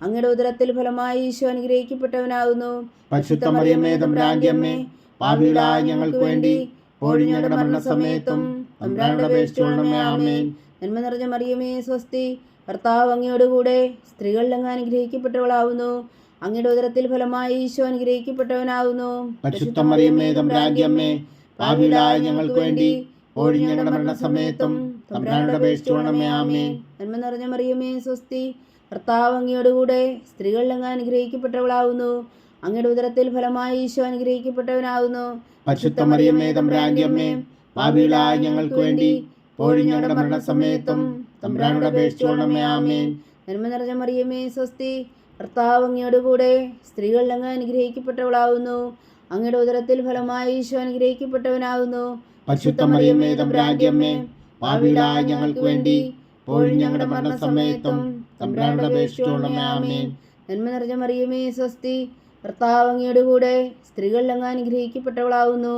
അങ്ങയുടെ ഉദരത്തിൽ ഫലമായി ഈശോ അനുഗ്രഹിക്കപ്പെട്ടവനാകുന്നു. പരിശുദ്ധ മറിയമേ തമ്പുരാന്റെ അമ്മേ, പാപികളായ ഞങ്ങൾക്ക് വേണ്ടി ഇപ്പോഴും ഞങ്ങളുടെ മരണസമയത്തും തമ്പുരാനോട് അപേക്ഷിച്ചുകൊള്ളണമേ. ആമേൻ. നന്മ നിറഞ്ഞ മറിയമേ സ്വസ്തി, കർത്താവ് അങ്ങയോടുകൂടെ സ്ത്രീകളിൽ അങ്ങ് അനുഗ്രഹിക്കപ്പെട്ടവളാവുന്നു. അങ്ങയുടെ ഉദരത്തിൽ ഫലമായി ഈശോ അനുഗ്രഹിക്കപ്പെട്ടവനാകുന്നു. പരിശുദ്ധ മറിയമേ തമ്പുരാന്റെ അമ്മേ, പാപികളായ ഞങ്ങൾക്ക് വേണ്ടി ഇപ്പോഴും ഞങ്ങളുടെ മരണസമയത്തും തമ്പുരാനോട് അപേക്ഷിച്ചുകൊള്ളണമേ. ആമേൻ. നന്മ നിറഞ്ഞ മറിയമേ സ്വസ്തി, കർത്താവ് അങ്ങയോടുകൂടെ സ്ത്രീകളിൽ അങ്ങ് അനുഗ്രഹിക്കപ്പെട്ടവളാവുന്നു. അങ്ങയുടെ ഉദരത്തിൽ ഫലമായി ഈശോ അനുഗ്രഹിക്കപ്പെട്ടവനാകുന്നു. പരിശുദ്ധ മറിയമേ തമ്പുരാന്റെ അമ്മേ, പാപികളായ ഞങ്ങൾക്ക് വേണ്ടി ഇപ്പോഴും ഞങ്ങളുടെ മരണസമയത്തും തമ്പുരാനോട് അപേക്ഷിച്ചുകൊള്ളണമേ. ആമേൻ. നന്മ നിറഞ്ഞ മറിയമേ സ്വസ്തി, കർത്താവ് അങ്ങയോടുകൂടെ സ്ത്രീകളിൽ അങ്ങ് അനുഗ്രഹിക്കപ്പെട്ടവളാവുന്നു. അങ്ങയുടെ ഉദരത്തിൽ ഫലമായി ഈശോ അനുഗ്രഹിക്കപ്പെട്ടവനാകുന്നു. പരിശുദ്ധ മറിയമേ തമ്പുരാന്റെ അമ്മേ, പാപികളായ ഞങ്ങൾക്ക് വേണ്ടി ഇപ്പോഴും ഞങ്ങളുടെ മരണസമയത്തും തമ്പുരാനോട് അപേക്ഷിച്ചുകൊള്ളണമേ. ആമേൻ. നന്മ നിറഞ്ഞ മറിയമേ സ്വസ്തി, കർത്താവ് അങ്ങയോടുകൂടെ സ്ത്രീകളിൽ അങ്ങ് അനുഗ്രഹിക്കപ്പെട്ടവളാവുന്നു.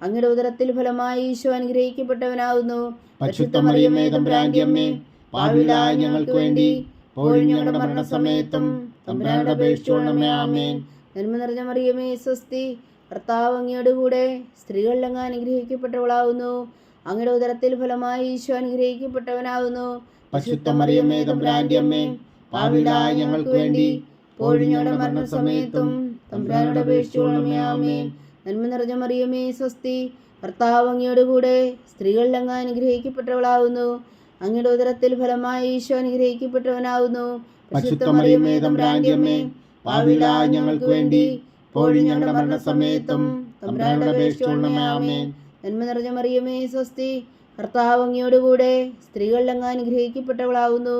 അങ്ങയുടെ ഉദരത്തിൽ ഫലമായി ഈശോ അനുഗ്രഹിക്കപ്പെട്ടവനാകുന്നു. പരിശുദ്ധ മറിയമേ തമ്പുരാന്റെ അമ്മേ, പാപികളായ ഞങ്ങൾക്ക് വേണ്ടി ഇപ്പോഴും ഞങ്ങളുടെ മരണസമയത്തും തമ്പുരാനോട് അപേക്ഷിച്ചുകൊള്ളണമേ. ആമേൻ. നന്മ നിറഞ്ഞ മറിയമേ സ്വസ്തി, കർത്താവ് അങ്ങയോടുകൂടെ സ്ത്രീകളിൽ അങ്ങ് അനുഗ്രഹിക്കപ്പെട്ടവളാവുന്നു. അങ്ങയുടെ ഉദരത്തിൽ ഫലമായി ഈശോ അനുഗ്രഹിക്കപ്പെട്ടവനാകുന്നു. പരിശുദ്ധ മറിയമേ തമ്പുരാന്റെ അമ്മേ, പാപികളായ ഞങ്ങൾക്ക് വേണ്ടി ഇപ്പോഴും ഞങ്ങളുടെ മരണസമയത്തും തമ്പുരാനോട് അപേക്ഷിച്ചുകൊള്ളണമേ. ആമേൻ. നന്മ നിറഞ്ഞ മറിയമേ സ്വസ്തി, കർത്താവ് അങ്ങയോടുകൂടെ സ്ത്രീകളിൽ അങ്ങ് അനുഗ്രഹിക്കപ്പെട്ടവളാവുന്നു. അങ്ങയുടെ ഉദരത്തിൽ ഫലമായി ഈശോ അനുഗ്രഹിക്കപ്പെട്ടവനാകുന്നു. പരിശുദ്ധ മറിയമേ തമ്പുരാന്റെ അമ്മേ, പാപികളായ ഞങ്ങൾക്ക് വേണ്ടി ഇപ്പോഴും ഞങ്ങളുടെ മരണസമയത്തും തമ്പുരാനോട് അപേക്ഷിച്ചുകൊള്ളണമേ. ആമേൻ. നന്മ നിറഞ്ഞ മറിയമേ സ്വസ്തി, കർത്താവ് അങ്ങയോടുകൂടെ സ്ത്രീകളിൽ അങ്ങ് അനുഗ്രഹിക്കപ്പെട്ടവളാവുന്നു.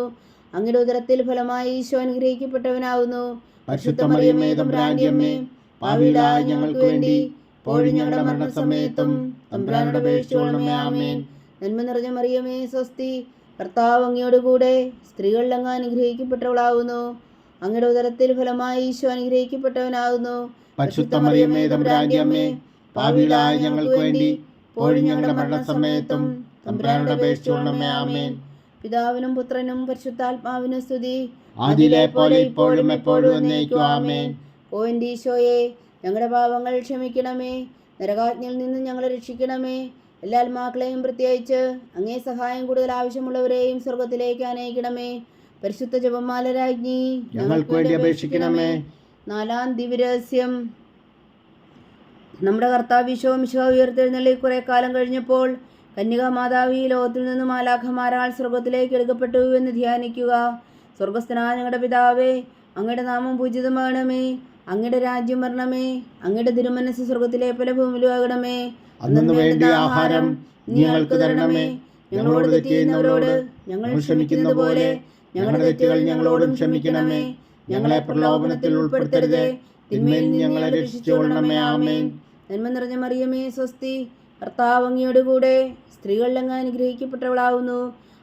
അങ്ങയുടെ ഉദരത്തിൽ ഫലമായി ഈശോ അനുഗ്രഹിക്കപ്പെട്ടവനാകുന്നു. പരിശുദ്ധ മറിയമേ തമ്പുരാന്റെ അമ്മേ, പാപികളായ ഞങ്ങൾക്ക് വേണ്ടി ഇപ്പോഴും ഞങ്ങളുടെ മരണസമയത്തും തമ്പുരാനോട് അപേക്ഷിച്ചുകൊള്ളണമേ. ആമേൻ. നന്മ നിറഞ്ഞ മറിയമേ സ്വസ്തി, കർത്താവ് അങ്ങയോടുകൂടെ സ്ത്രീകളിൽ അങ്ങ് അനുഗ്രഹിക്കപ്പെട്ടവളാവുന്നു. അങ്ങയുടെ ഉദരത്തിൽ ഫലമായി ഈശോ അനുഗ്രഹിക്കപ്പെട്ടവനാകുന്നു. പരിശുദ്ധ മറിയമേ തമ്പുരാന്റെ അമ്മേ, പാപികളായ ഞങ്ങൾക്ക് വേണ്ടി ഇപ്പോഴും ഞങ്ങളുടെ മരണസമയത്തും തമ്പുരാനോട് അപേക്ഷിച്ചുകൊള്ളണമേ. ആമേൻ. പിതാവിനും പുത്രനും പരിശുദ്ധാത്മാവിനും സ്തുതി, ആദിയിലെ പോലെ ഇപ്പോഴും എപ്പോഴും എന്നേക്കും. ആമേൻ. ഓ എൻ്റെ ഈശോയെ, ഞങ്ങളുടെ പാപങ്ങൾ ക്ഷമിക്കണമേ, നരകാജ്ഞയിൽ നിന്ന് ഞങ്ങളെ രക്ഷിക്കണമേ. എല്ലാ ആത്മാക്കളെയും പ്രത്യേകിച്ച് അങ്ങേ സഹായം കൂടുതൽ ആവശ്യമുള്ളവരെയും സ്വർഗത്തിലേക്ക് അനയിക്കണമേ. പരിശുദ്ധ ജപമാല രാജ്ഞി, ഞങ്ങൾക്ക് വേണ്ടി അപേക്ഷിക്കണമേ. നാലാം ദിവ്യരഹസ്യം. നമ്മുടെ കർത്താവ് ഈശോ മിശിഹാ ഉയർത്തെഴുന്നള്ളി കുറെ കാലം കഴിഞ്ഞപ്പോൾ കന്യകാ മാതാവ് ഈ ലോകത്തിൽ നിന്ന് മാലാഖമാരാൽ സ്വർഗത്തിലേക്ക് എടുക്കപ്പെട്ടു എന്ന് ധ്യാനിക്കുക. സ്വർഗസ്ഥനായ ഞങ്ങളുടെ പിതാവേ, അങ്ങയുടെ നാമം പൂജിതമാകണമേ, അങ്ങയുടെ രാജ്യം വരണമേ, അങ്ങയുടെ തിരുമനസ്സ് സ്വർഗത്തിലെ പോലെ ഭൂമിയിലും ആകണമേ. അന്നു വേണ്ടി ആഹാരം ഞങ്ങൾക്ക് തരണമേ. ഞങ്ങളോട് തെറ്റ് ചെയ്യുന്നവരോട് ഞങ്ങൾ ക്ഷമിക്കുന്നത് പോലെ ഞങ്ങളുടെ തെറ്റുകൾ ഞങ്ങളോടും ക്ഷമിക്കണമേ. ഞങ്ങളെ പ്രലോഭനത്തിൽ ഉൾപ്പെടുത്തരുതേ, തിന്മയിൽ ഞങ്ങളെ രക്ഷിച്ചുകൊള്ളണമേ. ആമേൻ. നന്മ നിറഞ്ഞ മറിയമേ സ്വസ്തി, കർത്താവ് അങ്ങയോട് കൂടെ സ്ത്രീകളിൽ അങ്ങ് അനുഗ്രഹിക്കപ്പെട്ടവളാവുന്നു.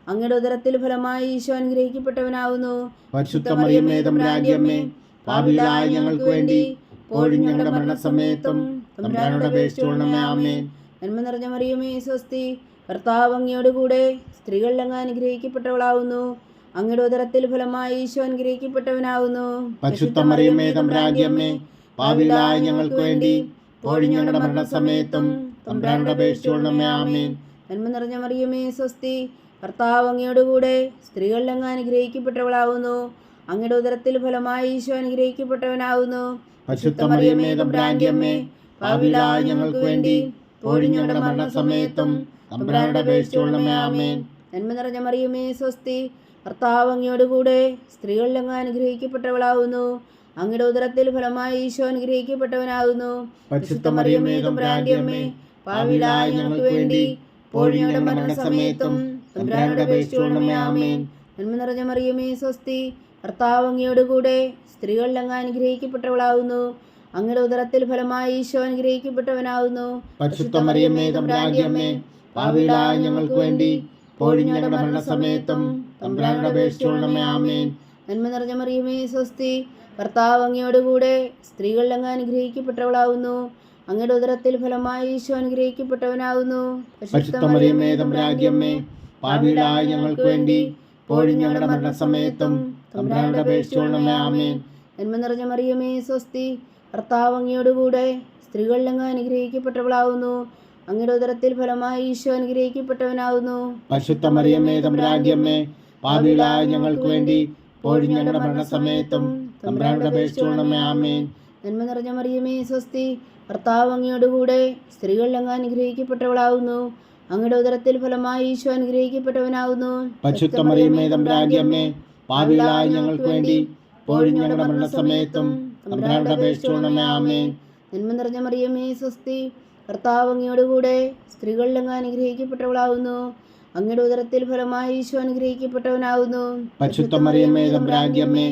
അങ്ങയുടെ ഉദരത്തിൽ ഫലമായി ഈശോ അനുഗ്രഹിക്കപ്പെട്ടവനാവുന്നു. പരിശുദ്ധ മറിയമേ തമ്പുരാന്റെ അമ്മേ, പാപികളായ ഞങ്ങൾക്ക് വേണ്ടി ഇപ്പോഴും ഞങ്ങളുടെ മരണസമയത്തും തമ്പുരാനോട് അപേക്ഷിച്ചുകൊള്ളണമേ. ആമേൻ. നന്മ നിറഞ്ഞ മറിയമേ സ്വസ്തി, കർത്താവ് അങ്ങയോട് കൂടെ സ്ത്രീകളിൽ അങ്ങ് അനുഗ്രഹിക്കപ്പെട്ടവളാവുന്നു. അങ്ങയുടെ ഉദരത്തിൽ ഫലമായി ഈശോ അനുഗ്രഹിക്കപ്പെട്ടവനാവുന്നു. പരിശുദ്ധ മറിയമേ തമ്പുരാന്റെ അമ്മേ, പാപികളായ ഞങ്ങൾക്ക് വേണ്ടി ഇപ്പോഴും ഞങ്ങളുടെ മരണസമയത്തും തമ്പുരാനോട് അപേക്ഷിച്ചുകൊള്ളണമേ. ആമേൻ. നന്മ നിറഞ്ഞ മറിയമേ സ്വസ്തി, കർത്താവ് അങ്ങയോട് കൂടെ സ്ത്രീകളിൽ അങ്ങ് അനുഗ്രഹിക്കപ്പെട്ടവളാവുന്നു. അങ്ങയുടെ ഉദരത്തിൽ ഫലമായി ഈശോ അനുഗ്രഹിക്കപ്പെട്ടവനാവുന്നു. പരിശുദ്ധ മറിയമേ തമ്പുരാന്റെ അമ്മേ, പാപികളായ ഞങ്ങൾക്ക് വേണ്ടി ഇപ്പോഴും ഞങ്ങളുടെ മരണസമയത്തും തമ്പുരാനോട് അപേക്ഷിച്ചുകൊള്ളണമേ. ആമേൻ. നന്മ നിറഞ്ഞ മറിയമേ സ്വസ്തി, കർത്താവ് അങ്ങയോട് കൂടെ സ്ത്രീകളിൽ അങ്ങ് അനുഗ്രഹിക്കപ്പെട്ടവളാവുന്നു. അങ്ങയുടെ ഉദരത്തിൽ ഫലമായി ഈശോ അനുഗ്രഹിക്കപ്പെട്ടവനാകുന്നു. പരിശുദ്ധ മറിയമേ തമ്പുരാന്റെ അമ്മേ, പാപികളായ ഞങ്ങൾക്ക് വേണ്ടി ഇപ്പോഴും ഞങ്ങളുടെ മരണസമയത്തും തമ്പുരാനോട് അപേക്ഷിച്ചുകൊള്ളണമേ. ആമേൻ. നന്മ നിറഞ്ഞ മറിയമേ സ്വസ്തി, കർത്താവ് അങ്ങയോട് കൂടെ സ്ത്രീകളിൽ അങ്ങ് അനുഗ്രഹിക്കപ്പെട്ടവളാവുന്നു. അങ്ങയുടെ ഉദരത്തിൽ ഫലമായി ഈശോ അനുഗ്രഹിക്കപ്പെട്ടവനാകുന്നു. പരിശുദ്ധ മറിയമേ തമ്പുരാന്റെ അമ്മേ, പാപികളായ ഞങ്ങൾക്ക് വേണ്ടി ഇപ്പോഴും ഞങ്ങളുടെ മരണസമയത്തും തമ്പുരാനോട് അപേക്ഷിച്ചുകൊള്ളണമേ. ആമേൻ. നന്മ നിറഞ്ഞ മറിയമേ സ്വസ്തി, കർത്താവ് അങ്ങയോട് കൂടെ സ്ത്രീകളിൽ അങ്ങ് അനുഗ്രഹിക്കപ്പെട്ടവളാവുന്നു. അങ്ങയുടെ ഉദരത്തിൽ ഫലമായി ഈശോ അനുഗ്രഹിക്കപ്പെട്ടവനാകുന്നു. പരിശുദ്ധ മറിയമേ തമ്പുരാന്റെ അമ്മേ, പാപികളായ ഞങ്ങൾക്ക് വേണ്ടി ഇപ്പോഴും ഞങ്ങളുടെ മരണസമയത്തും തമ്പുരാനോട് അപേക്ഷിച്ചുകൊള്ളണമേ. ആമേൻ. നന്മ നിറഞ്ഞ മറിയമേ സ്വസ്തി, കർത്താവ് അങ്ങയോട് കൂടെ സ്ത്രീകളിൽ അങ്ങ് അനുഗ്രഹിക്കപ്പെട്ടവളാവുന്നു. അങ്ങയുടെ ഉദരത്തിൽ ഫലമായി ഈശോ അനുഗ്രഹിക്കപ്പെട്ടവനാകുന്നു. പരിശുദ്ധ മറിയമേ തമ്പുരാന്റെ അമ്മേ, പാപികളായ ഞങ്ങൾക്ക് വേണ്ടി ഇപ്പോഴും ഞങ്ങളുടെ മരണസമയത്തും തമ്പുരാനോട് അപേക്ഷിച്ചുകൊള്ളണമേ. ആമേൻ. നന്മ നിറഞ്ഞ മറിയമേ സ്വസ്തി, കർത്താവ് അങ്ങയോട് കൂടെ സ്ത്രീകളിൽ അങ്ങ് അനുഗ്രഹിക്കപ്പെട്ടവളാവുന്നു. അങ്ങയുടെ ഉദരത്തിൽ ഫലമായി ഈശോ അനുഗ്രഹിക്കപ്പെട്ടവനാകുന്നു. പരിശുദ്ധ മറിയമേ തമ്പുരാന്റെ അമ്മേ, പാപികളായ ഞങ്ങൾക്ക് വേണ്ടി ഇപ്പോഴും ഞങ്ങളുടെ മരണസമയത്തും തമ്പുരാനോട് അപേക്ഷിച്ചുകൊള്ളണമേ. ആമേൻ. നന്മ നിറഞ്ഞ മറിയമേ സ്വസ്തി, കർത്താവ് അങ്ങയോട് കൂടെ സ്ത്രീകളിൽ അങ്ങ് അനുഗ്രഹിക്കപ്പെട്ടവളാവുന്നു. അങ്ങയുടെ ഉദരത്തിൽ ഫലമായി ഈശോ അനുഗ്രഹിക്കപ്പെട്ടവനാകുന്നു. പരിശുദ്ധ മറിയമേ തമ്പുരാന്റെ അമ്മേ,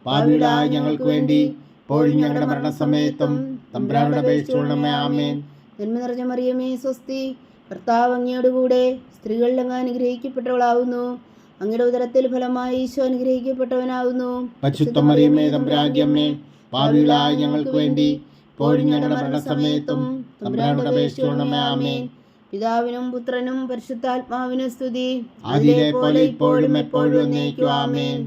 പാപികളായ ഞങ്ങൾക്ക് വേണ്ടി ഇപ്പോഴും ഞങ്ങളുടെ മരണസമയത്തും തമ്പുരാനോട് അപേക്ഷിച്ചുകൊള്ളണമേ. ആമേൻ. നന്മ നിറഞ്ഞ മറിയമേ സ്വസ്തി, കർത്താവ് അങ്ങയോട് കൂടെ സ്ത്രീകളിൽ അങ്ങ് അനുഗ്രഹിക്കപ്പെട്ടവളാവുന്നു. അങ്ങയുടെ ഉദരത്തിൽ ഫലമായി ഈശോ അനുഗ്രഹിക്കപ്പെട്ടവനാകുന്നു. പരിശുദ്ധ മറിയമേ തമ്പുരാന്റെ അമ്മേ, പാപികളായ ഞങ്ങൾക്ക് വേണ്ടി ഇപ്പോഴും ഞങ്ങളുടെ മരണസമയത്തും തമ്പുരാനോട് അപേക്ഷിച്ചുകൊള്ളണമേ. ആമേൻ. പിതാവിനും പുത്രനും പരിശുദ്ധാത്മാവിനും സ്തുതി, അതിലെ പോലെ ഇപ്പോഴും എപ്പോഴും എന്നേക്കും. ആമേൻ.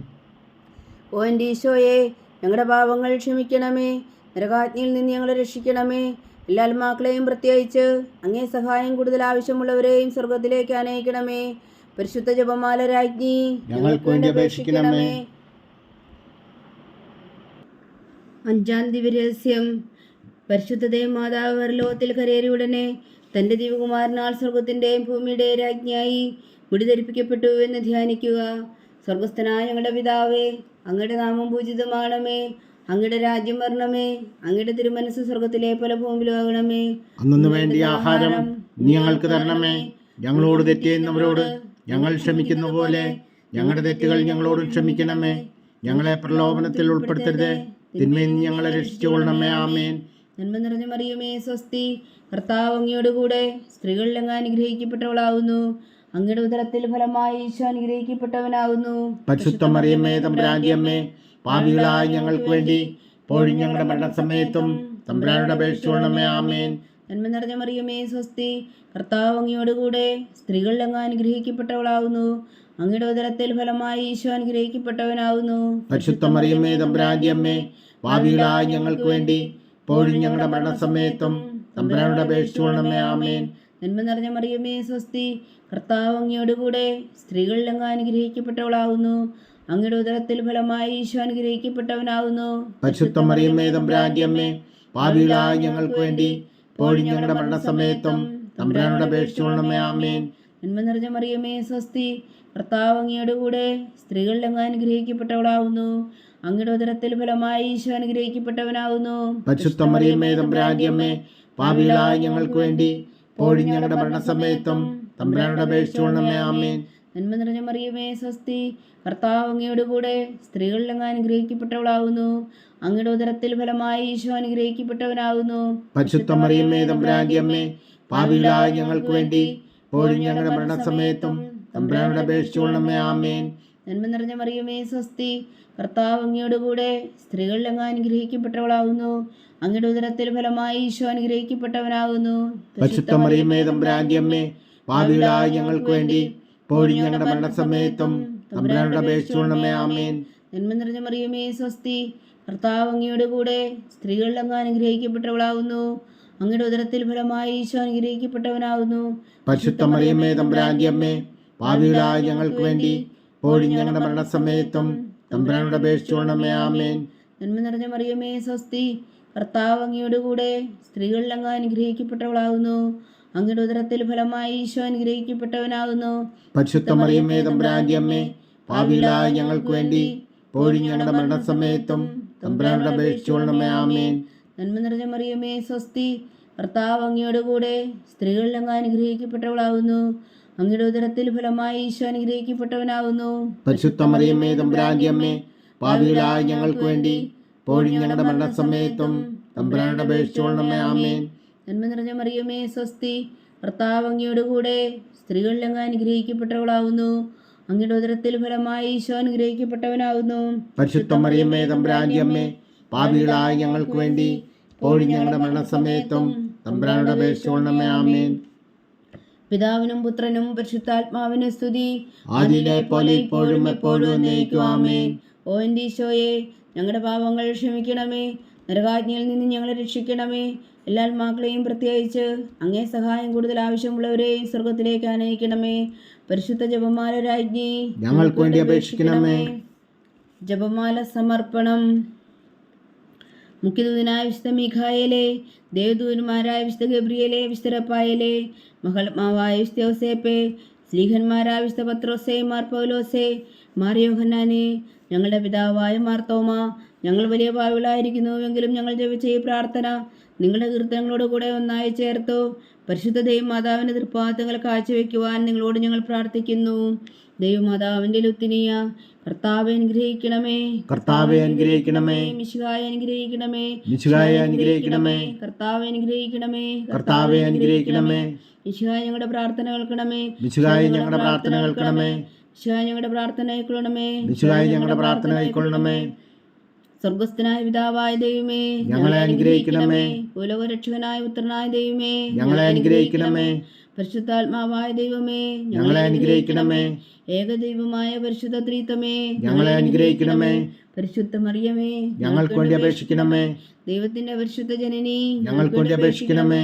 ഓ എൻ്റെ ഈശോയെ, ഞങ്ങളുടെ പാപങ്ങൾ ക്ഷമിക്കണമേ. നരകാജ്ഞയിൽ നിന്ന് ഞങ്ങളെ രക്ഷിക്കണമേ. എല്ലാ ആത്മാക്കളെയും പ്രത്യേകിച്ച് അങ്ങേ സഹായം കൂടുതൽ ആവശ്യമുള്ളവരെയും സ്വർഗത്തിലേക്ക് അനയിക്കണമേ. പരിശുദ്ധ ജപമാല രാജ്ഞി, ഞങ്ങൾക്ക് വേണ്ടി അപേക്ഷിക്കണമേ. അഞ്ചാം ദിവ്യരഹസ്യം. പരിശുദ്ധ ദേവമാതാവ് പരലോകത്തിൽ കരയേറിയ ഉടനെ തൻ്റെ ദിവകുമാരനാൽ സ്വർഗത്തിൻ്റെയും ഭൂമിയുടെയും രാജ്ഞിയായി മുടിധരിപ്പിക്കപ്പെട്ടു എന്ന് ധ്യാനിക്കുക. സ്വർഗസ്ഥനായ ഞങ്ങളുടെ പിതാവേ, അങ്ങയുടെ നാമം പൂജിതമാണമേ. അങ്ങയുടെ രാജ്യം വരണമേ. അങ്ങയുടെ തിരുമനസ് സ്വർഗത്തിലെ പോലെ ഭൂമിയിലാകണമേ. അന്നു വേണ്ടിയ ആഹാരം നീ ഞങ്ങൾക്ക് തരണമേ. ഞങ്ങളോട് തെറ്റ് ചെയ്യുന്നവരോട് ഞങ്ങൾ ക്ഷമിക്കുന്ന പോലെ ഞങ്ങളുടെ തെറ്റുകൾ ഞങ്ങളോട് ക്ഷമിക്കണമേ. ഞങ്ങളെ പ്രലോഭനത്തിൽ ഉൾപ്പെടുത്തരുതേ, തിന്മയിൽ നിന്ന് ഞങ്ങളെ രക്ഷിച്ചുകൊള്ളണമേ. ആമേൻ. നന്മ നിറഞ്ഞ മറിയമേ സ്വസ്തി, കർത്താവ് അങ്ങയോട് കൂടെ സ്ത്രീകളിൽ അങ്ങ് അനുഗ്രഹിക്കപ്പെട്ടവളാവുന്നു. അങ്ങയുടെ ഉദരത്തിൽ ഫലമായി ഈശോ അനുഗ്രഹിക്കപ്പെട്ടവനാകുന്നു. പരിശുദ്ധ മറിയമേ തമ്പുരാന്റെ അമ്മേ, പാപികളായ ഞങ്ങൾക്ക് വേണ്ടി ഇപ്പോഴും ഞങ്ങളുടെ മരണസമയത്തും തമ്പുരാനോട് അപേക്ഷിച്ചുകൊള്ളണമേ. ആമേൻ. നന്മ നിറഞ്ഞ മറിയമേ സ്വസ്തി, കർത്താവ് അങ്ങയോട് കൂടെ സ്ത്രീകളിൽ അങ്ങ് അനുഗ്രഹിക്കപ്പെട്ടവളാവുന്നു. അങ്ങയുടെ ഉദരത്തിൽ ഫലമായി ഈശോ അനുഗ്രഹിക്കപ്പെട്ടവനാകുന്നു. പരിശുദ്ധ മറിയമേ തമ്പുരാന്റെ അമ്മേ, പാപികളായ ഞങ്ങൾക്ക് വേണ്ടി ഇപ്പോഴും ഞങ്ങളുടെ മരണസമയത്തും തമ്പുരാനോട് അപേക്ഷിച്ചുകൊള്ളണമേ. ആമേൻ. നന്മ നിറഞ്ഞ മറിയമേ സ്വസ്തി, കർത്താവ് അങ്ങയോട് കൂടെ സ്ത്രീകളിൽ അങ്ങ് അനുഗ്രഹിക്കപ്പെട്ടവളാവുന്നു. അങ്ങയുടെ ഉദരത്തിൽ ഫലമായി ഈശോ അനുഗ്രഹിക്കപ്പെട്ടവനാകുന്നു. പരിശുദ്ധ മറിയമേ തമ്പുരാന്റെ അമ്മേ, പാപികളായ ഞങ്ങൾക്ക് വേണ്ടി ഇപ്പോഴും ഞങ്ങളുടെ മരണസമയത്തും തമ്പുരാനോട് അപേക്ഷിച്ചുകൊള്ളണമേ. ആമേൻ. നന്മ നിറഞ്ഞ മറിയമേ സ്വസ്തി, കർത്താവ് അങ്ങയോട് കൂടെ സ്ത്രീകളിൽ അങ്ങ് അനുഗ്രഹിക്കപ്പെട്ടവളാവുന്നു. അങ്ങയുടെ ഉദരത്തിൽ ഫലമായി ഈശോ അനുഗ്രഹിക്കപ്പെട്ടവനാകുന്നു. പരിശുദ്ധ മറിയമേ തമ്പുരാന്റെ അമ്മേ, പാപികളായ ഞങ്ങൾക്ക് വേണ്ടി ഇപ്പോഴും ഞങ്ങളുടെ മരണസമയത്തും തമ്പുരാനോട് അപേക്ഷിച്ചുകൊള്ളണമേ. ആമേൻ. നന്മ നിറഞ്ഞ മറിയമേ സ്വസ്തി, കർത്താവ് അങ്ങയോട് കൂടെ സ്ത്രീകളിൽ അങ്ങ് അനുഗ്രഹിക്കപ്പെട്ടവളാകുന്നു. അങ്ങയുടെ ഉദരത്തിൽ ഫലമായി ഈശോ അനുഗ്രഹിക്കപ്പെട്ടവനാകുന്നു. പരിശുദ്ധ മറിയമേ തമ്പുരാന്റെ അമ്മേ, പാപികളായ ഞങ്ങൾക്ക് വേണ്ടി ഇപ്പോഴും ഞങ്ങളുടെ മരണസമയത്തും തമ്പുരാനോട് അപേക്ഷിച്ചുകൊള്ളണമേ. ആമേൻ. നന്മ നിറഞ്ഞ മറിയമേ സ്വസ്തി, കർത്താവ് അങ്ങയോട് കൂടെ സ്ത്രീകളിൽ അങ്ങ് അനുഗ്രഹിക്കപ്പെട്ടവളാകുന്നു. അങ്ങയുടെ ഉദരത്തിൽ ഫലമായി ഈശോ അനുഗ്രഹിക്കപ്പെട്ടവനാകുന്നു. പരിശുദ്ധ മറിയമേ തമ്പുരാന്റെ അമ്മേ, പാപികളായ ഞങ്ങൾക്ക് വേണ്ടി ഇപ്പോഴും ഞങ്ങളുടെ മരണസമയത്തും തമ്പുരാനോട് അപേക്ഷിച്ചുകൊള്ളണമേ. ആമേൻ. നന്മ നിറഞ്ഞ മറിയമേ സ്വസ്തി, കർത്താവ് അങ്ങയോട് കൂടെ സ്ത്രീകളിൽ അങ്ങ് അനുഗ്രഹിക്കപ്പെട്ടവളാകുന്നു. അങ്ങയുടെ ഉദരത്തിൽ ഫലമായി ഈശോ അനുഗ്രഹിക്കപ്പെട്ടവനാകുന്നു. പരിശുദ്ധ മറിയമേ തമ്പുരാന്റെ അമ്മേ, പാപികളായ ഞങ്ങൾക്ക് വേണ്ടി ഇപ്പോഴും ഞങ്ങളുടെ മരണസമയത്തും തമ്പുരാനോട് അപേക്ഷിച്ചുകൊള്ളണമേ. ആമേൻ. നന്മ നിറഞ്ഞ മറിയമേ സ്വസ്തി, കർത്താവ് അങ്ങയോട് കൂടെ സ്ത്രീകളിൽ അങ്ങ് അനുഗ്രഹിക്കപ്പെട്ടവളാകുന്നു. അങ്ങയുടെ ഉദരത്തിൽ ഫലമായി ഈശോ അനുഗ്രഹിക്കപ്പെട്ടവനാകുന്നു. പരിശുദ്ധ മറിയമേ തമ്പുരാന്റെ അമ്മേ, പാപികളായ ഞങ്ങൾക്ക് വേണ്ടി ഇപ്പോഴും ഞങ്ങളുടെ മരണസമയത്തും തമ്പുരാനോട് അപേക്ഷിച്ചുകൊള്ളണമേ. ആമേൻ. നന്മ നിറഞ്ഞ മറിയമേ സ്വസ്തി, കർത്താവ് അങ്ങയോട് കൂടെ സ്ത്രീകളിൽ അങ്ങ് അനുഗ്രഹിക്കപ്പെട്ടവളാകുന്നു. അങ്ങയുടെ ഉദരത്തിൽ ഫലമായി ഈശോ അനുഗ്രഹിക്കപ്പെട്ടവനാകുന്നു. പരിശുദ്ധ മറിയമേ തമ്പുരാന്റെ അമ്മേ, പാപികളായ ഞങ്ങൾക്ക് വേണ്ടി ഇപ്പോഴും ഞങ്ങളുടെ മരണസമയത്തും തമ്പുരാനോട് അപേക്ഷിച്ചുകൊള്ളണമേ. ആമേൻ. നന്മ നിറഞ്ഞ മറിയമേ സ്വസ്തി, കർത്താവ് അങ്ങയോട് കൂടെ സ്ത്രീകളിൽ അങ്ങ് അനുഗ്രഹിക്കപ്പെട്ടവളാകുന്നു. അങ്ങയുടെ ഉദരത്തിൽ ഫലമായി ഈശോ അനുഗ്രഹിക്കപ്പെട്ടവനാകുന്നു. പരിശുദ്ധ മറിയമേ തമ്പുരാന്റെ അമ്മേ, പാപികളായ ഞങ്ങൾക്ക് വേണ്ടി ഇപ്പോഴും ഞങ്ങളുടെ മരണസമയത്തും തമ്പുരാനോട് അപേക്ഷിച്ചുകൊള്ളണമേ. ആമേൻ. പിതാവിനും പുത്രനും പരിശുദ്ധാത്മാവിനും സ്തുതി, ആദിയിലെ പോലെ ഇപ്പോഴും എപ്പോഴും എന്നേക്കും. ആമേൻ. ഓ എൻ്റെ ഈശോയെ, ഞങ്ങളുടെ പാപങ്ങൾ ക്ഷമിക്കണമേ. നരകാജ്ഞയിൽ നിന്ന് ഞങ്ങളെ രക്ഷിക്കണമേ. എല്ലാ ആത്മാക്കളെയും പ്രത്യേകിച്ച് അങ്ങേ സഹായം കൂടുതൽ ആവശ്യമുള്ളവരെയും സ്വർഗത്തിലേക്ക് അനയിക്കണമേ. പരിശുദ്ധ ജപമാല രാജ്ഞി, ഞങ്ങൾക്ക് വേണ്ടി അപേക്ഷിക്കണമേ. ജപമാല സമർപ്പണം. മുഖ്യദൂതനായ വിശുദ്ധ മീഖായേലേ, ദേവദൂതന്മാരായ വിശുദ്ധ ഗബ്രിയേലേ, വിശുദ്ധ റഫായേലേ, മഹത്മാവായ വിശുദ്ധ യോസേപ്പേ, സ്ലീഹന്മാരായ വിശുദ്ധ പത്രോസേ, മാർ പൗലോസേ, മാർ യോഹന്നാനേ, ഞങ്ങളുടെ പിതാവായ മാർത്തോമ, ഞങ്ങൾ വലിയ പാപികളായിരിക്കുന്നുവെങ്കിലും ഞങ്ങൾ ജപിച്ച ഈ പ്രാർത്ഥന നിങ്ങളുടെ കീർത്തനങ്ങളോട് കൂടെ ഒന്നായി ചേർത്തു പരിശുദ്ധ ദൈവമാതാവിൻ്റെ തൃപ്പാദങ്ങൾ കാഴ്ചവെക്കുവാൻ നിങ്ങളോട് ഞങ്ങൾ പ്രാർത്ഥിക്കുന്നു. ദൈവമാതാവിൻ്റെ ലുത്തിനിയ, കർത്താവെ അനുഗ്രഹിക്കണമേ. കർത്താവെ അനുഗ്രഹിക്കണമേ. മിശിഹായെ അനുഗ്രഹിക്കണമേ. മിശിഹായെ അനുഗ്രഹിക്കണമേ. കർത്താവെ അനുഗ്രഹിക്കണമേ. കർത്താവെ അനുഗ്രഹിക്കണമേ. മിശിഹായെ ഞങ്ങളുടെ പ്രാർത്ഥന കേൾക്കണമേ. മിശിഹായെ ഞങ്ങളുടെ പ്രാർത്ഥന കേൾക്കണമേ. മിശിഹായെ ഞങ്ങളുടെ പ്രാർത്ഥന കൈക്കൊള്ളണമേ. മിശിഹായെ ഞങ്ങളുടെ പ്രാർത്ഥന കൈക്കൊള്ളണമേ. സ്വർഗസ്ഥനായ പിതാവായ ദൈവമേ, ഞങ്ങളെ അനുഗ്രഹിക്കണമേ. ഭൂലോകരക്ഷകനായ പുത്രനായ ദൈവമേ, ഞങ്ങളെ അനുഗ്രഹിക്കണമേ. പരിശുദ്ധാത്മാവായ ദൈവമേ, ഞങ്ങളെ അനുഗ്രഹിക്കണമേ. ഏകദൈവമായ പരിശുദ്ധ ത്രിത്വമേ, ഞങ്ങളെ അനുഗ്രഹിക്കണമേ. പരിശുദ്ധ മറിയമേ, ഞങ്ങൾക്ക് വേണ്ടി അപേക്ഷിക്കണമേ. ദൈവത്തിന്റെ പരിശുദ്ധ ജനനി, ഞങ്ങൾക്ക് വേണ്ടി അപേക്ഷിക്കണമേ.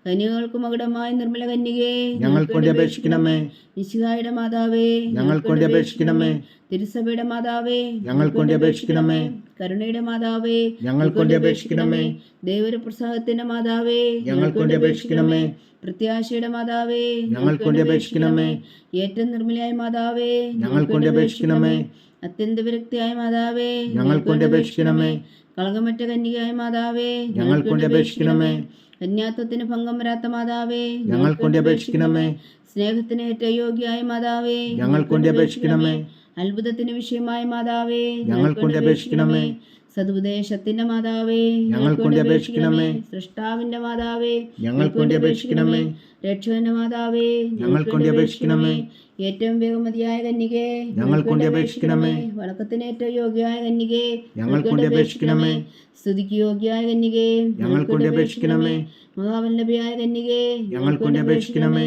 കന്യകൾക്ക് മകുടമായ നിർമ്മല കന്യകേ, ഞങ്ങൾക്ക് വേണ്ടി അപേക്ഷിക്കണമേ. മിശിഹായുടെ മാതാവേ, ഞങ്ങൾക്ക് വേണ്ടി അപേക്ഷിക്കണമേ. തിരുസഭയുടെ മാതാവേ, ഞങ്ങൾക്ക് വേണ്ടി അപേക്ഷിക്കണമേ. കരുണയുടെ മാതാവേ, ഞങ്ങൾക്ക് വേണ്ടി അപേക്ഷിക്കണമേ. ദൈവപ്രസാദത്തിന്റെ മാതാവേ, ഞങ്ങൾക്ക് വേണ്ടി അപേക്ഷിക്കണമേ. പ്രത്യാശയുടെ മാതാവേ, ഞങ്ങൾക്ക് വേണ്ടി അപേക്ഷിക്കണമേ. ഏറ്റവും നിർമ്മലയായ മാതാവേ, ഞങ്ങൾക്ക് വേണ്ടി അപേക്ഷിക്കണമേ. അത്യന്ത വിരക്തിയായ മാതാവേ, ഞങ്ങൾക്ക് വേണ്ടി അപേക്ഷിക്കണമേ. കളങ്കമറ്റ കന്യകയായ മാതാവേ, ഞങ്ങൾക്ക് വേണ്ടി അപേക്ഷിക്കണമേ. കന്യാത്വത്തിന് ഭംഗം വരാത്ത മാതാവേ, ഞങ്ങൾക്ക് വേണ്ടി അപേക്ഷിക്കണമേ. സ്നേഹത്തിന് ഏറ്റവും യോഗ്യയായ മാതാവേ, ഞങ്ങൾക്ക് വേണ്ടി അപേക്ഷിക്കണമേ. അത്ഭുതത്തിന് വിഷയമായ മാതാവേ, ഞങ്ങൾക്ക് വേണ്ടി അപേക്ഷിക്കണമേ. സതുപദേശത്തിന്റെ മാതാവേ, ഞങ്ങൾക്ക് വേണ്ടി അപേക്ഷിക്കണമേ. സൃഷ്ടാവിന്റെ മാതാവേ, ഞങ്ങൾക്ക് വേണ്ടി അപേക്ഷിക്കണമേ. രക്ഷകന്റെ മാതാവേ, ഞങ്ങൾക്ക് വേണ്ടി അപേക്ഷിക്കണമേ. ഏറ്റവും വേഗമതിയായ കന്യകേ, ഞങ്ങൾക്ക് വേണ്ടി അപേക്ഷിക്കണമേ. വണക്കത്തിന് ഏറ്റവും യോഗ്യയായ കന്യകേ, ഞങ്ങൾക്ക് വേണ്ടി അപേക്ഷിക്കണമേ. സ്തുതിക്ക് യോഗ്യയായ കന്യകേ, ഞങ്ങൾക്ക് വേണ്ടി അപേക്ഷിക്കണമേ. മഹാവല്ലഭയായ കന്യകേ, ഞങ്ങൾക്ക് വേണ്ടി അപേക്ഷിക്കണമേ.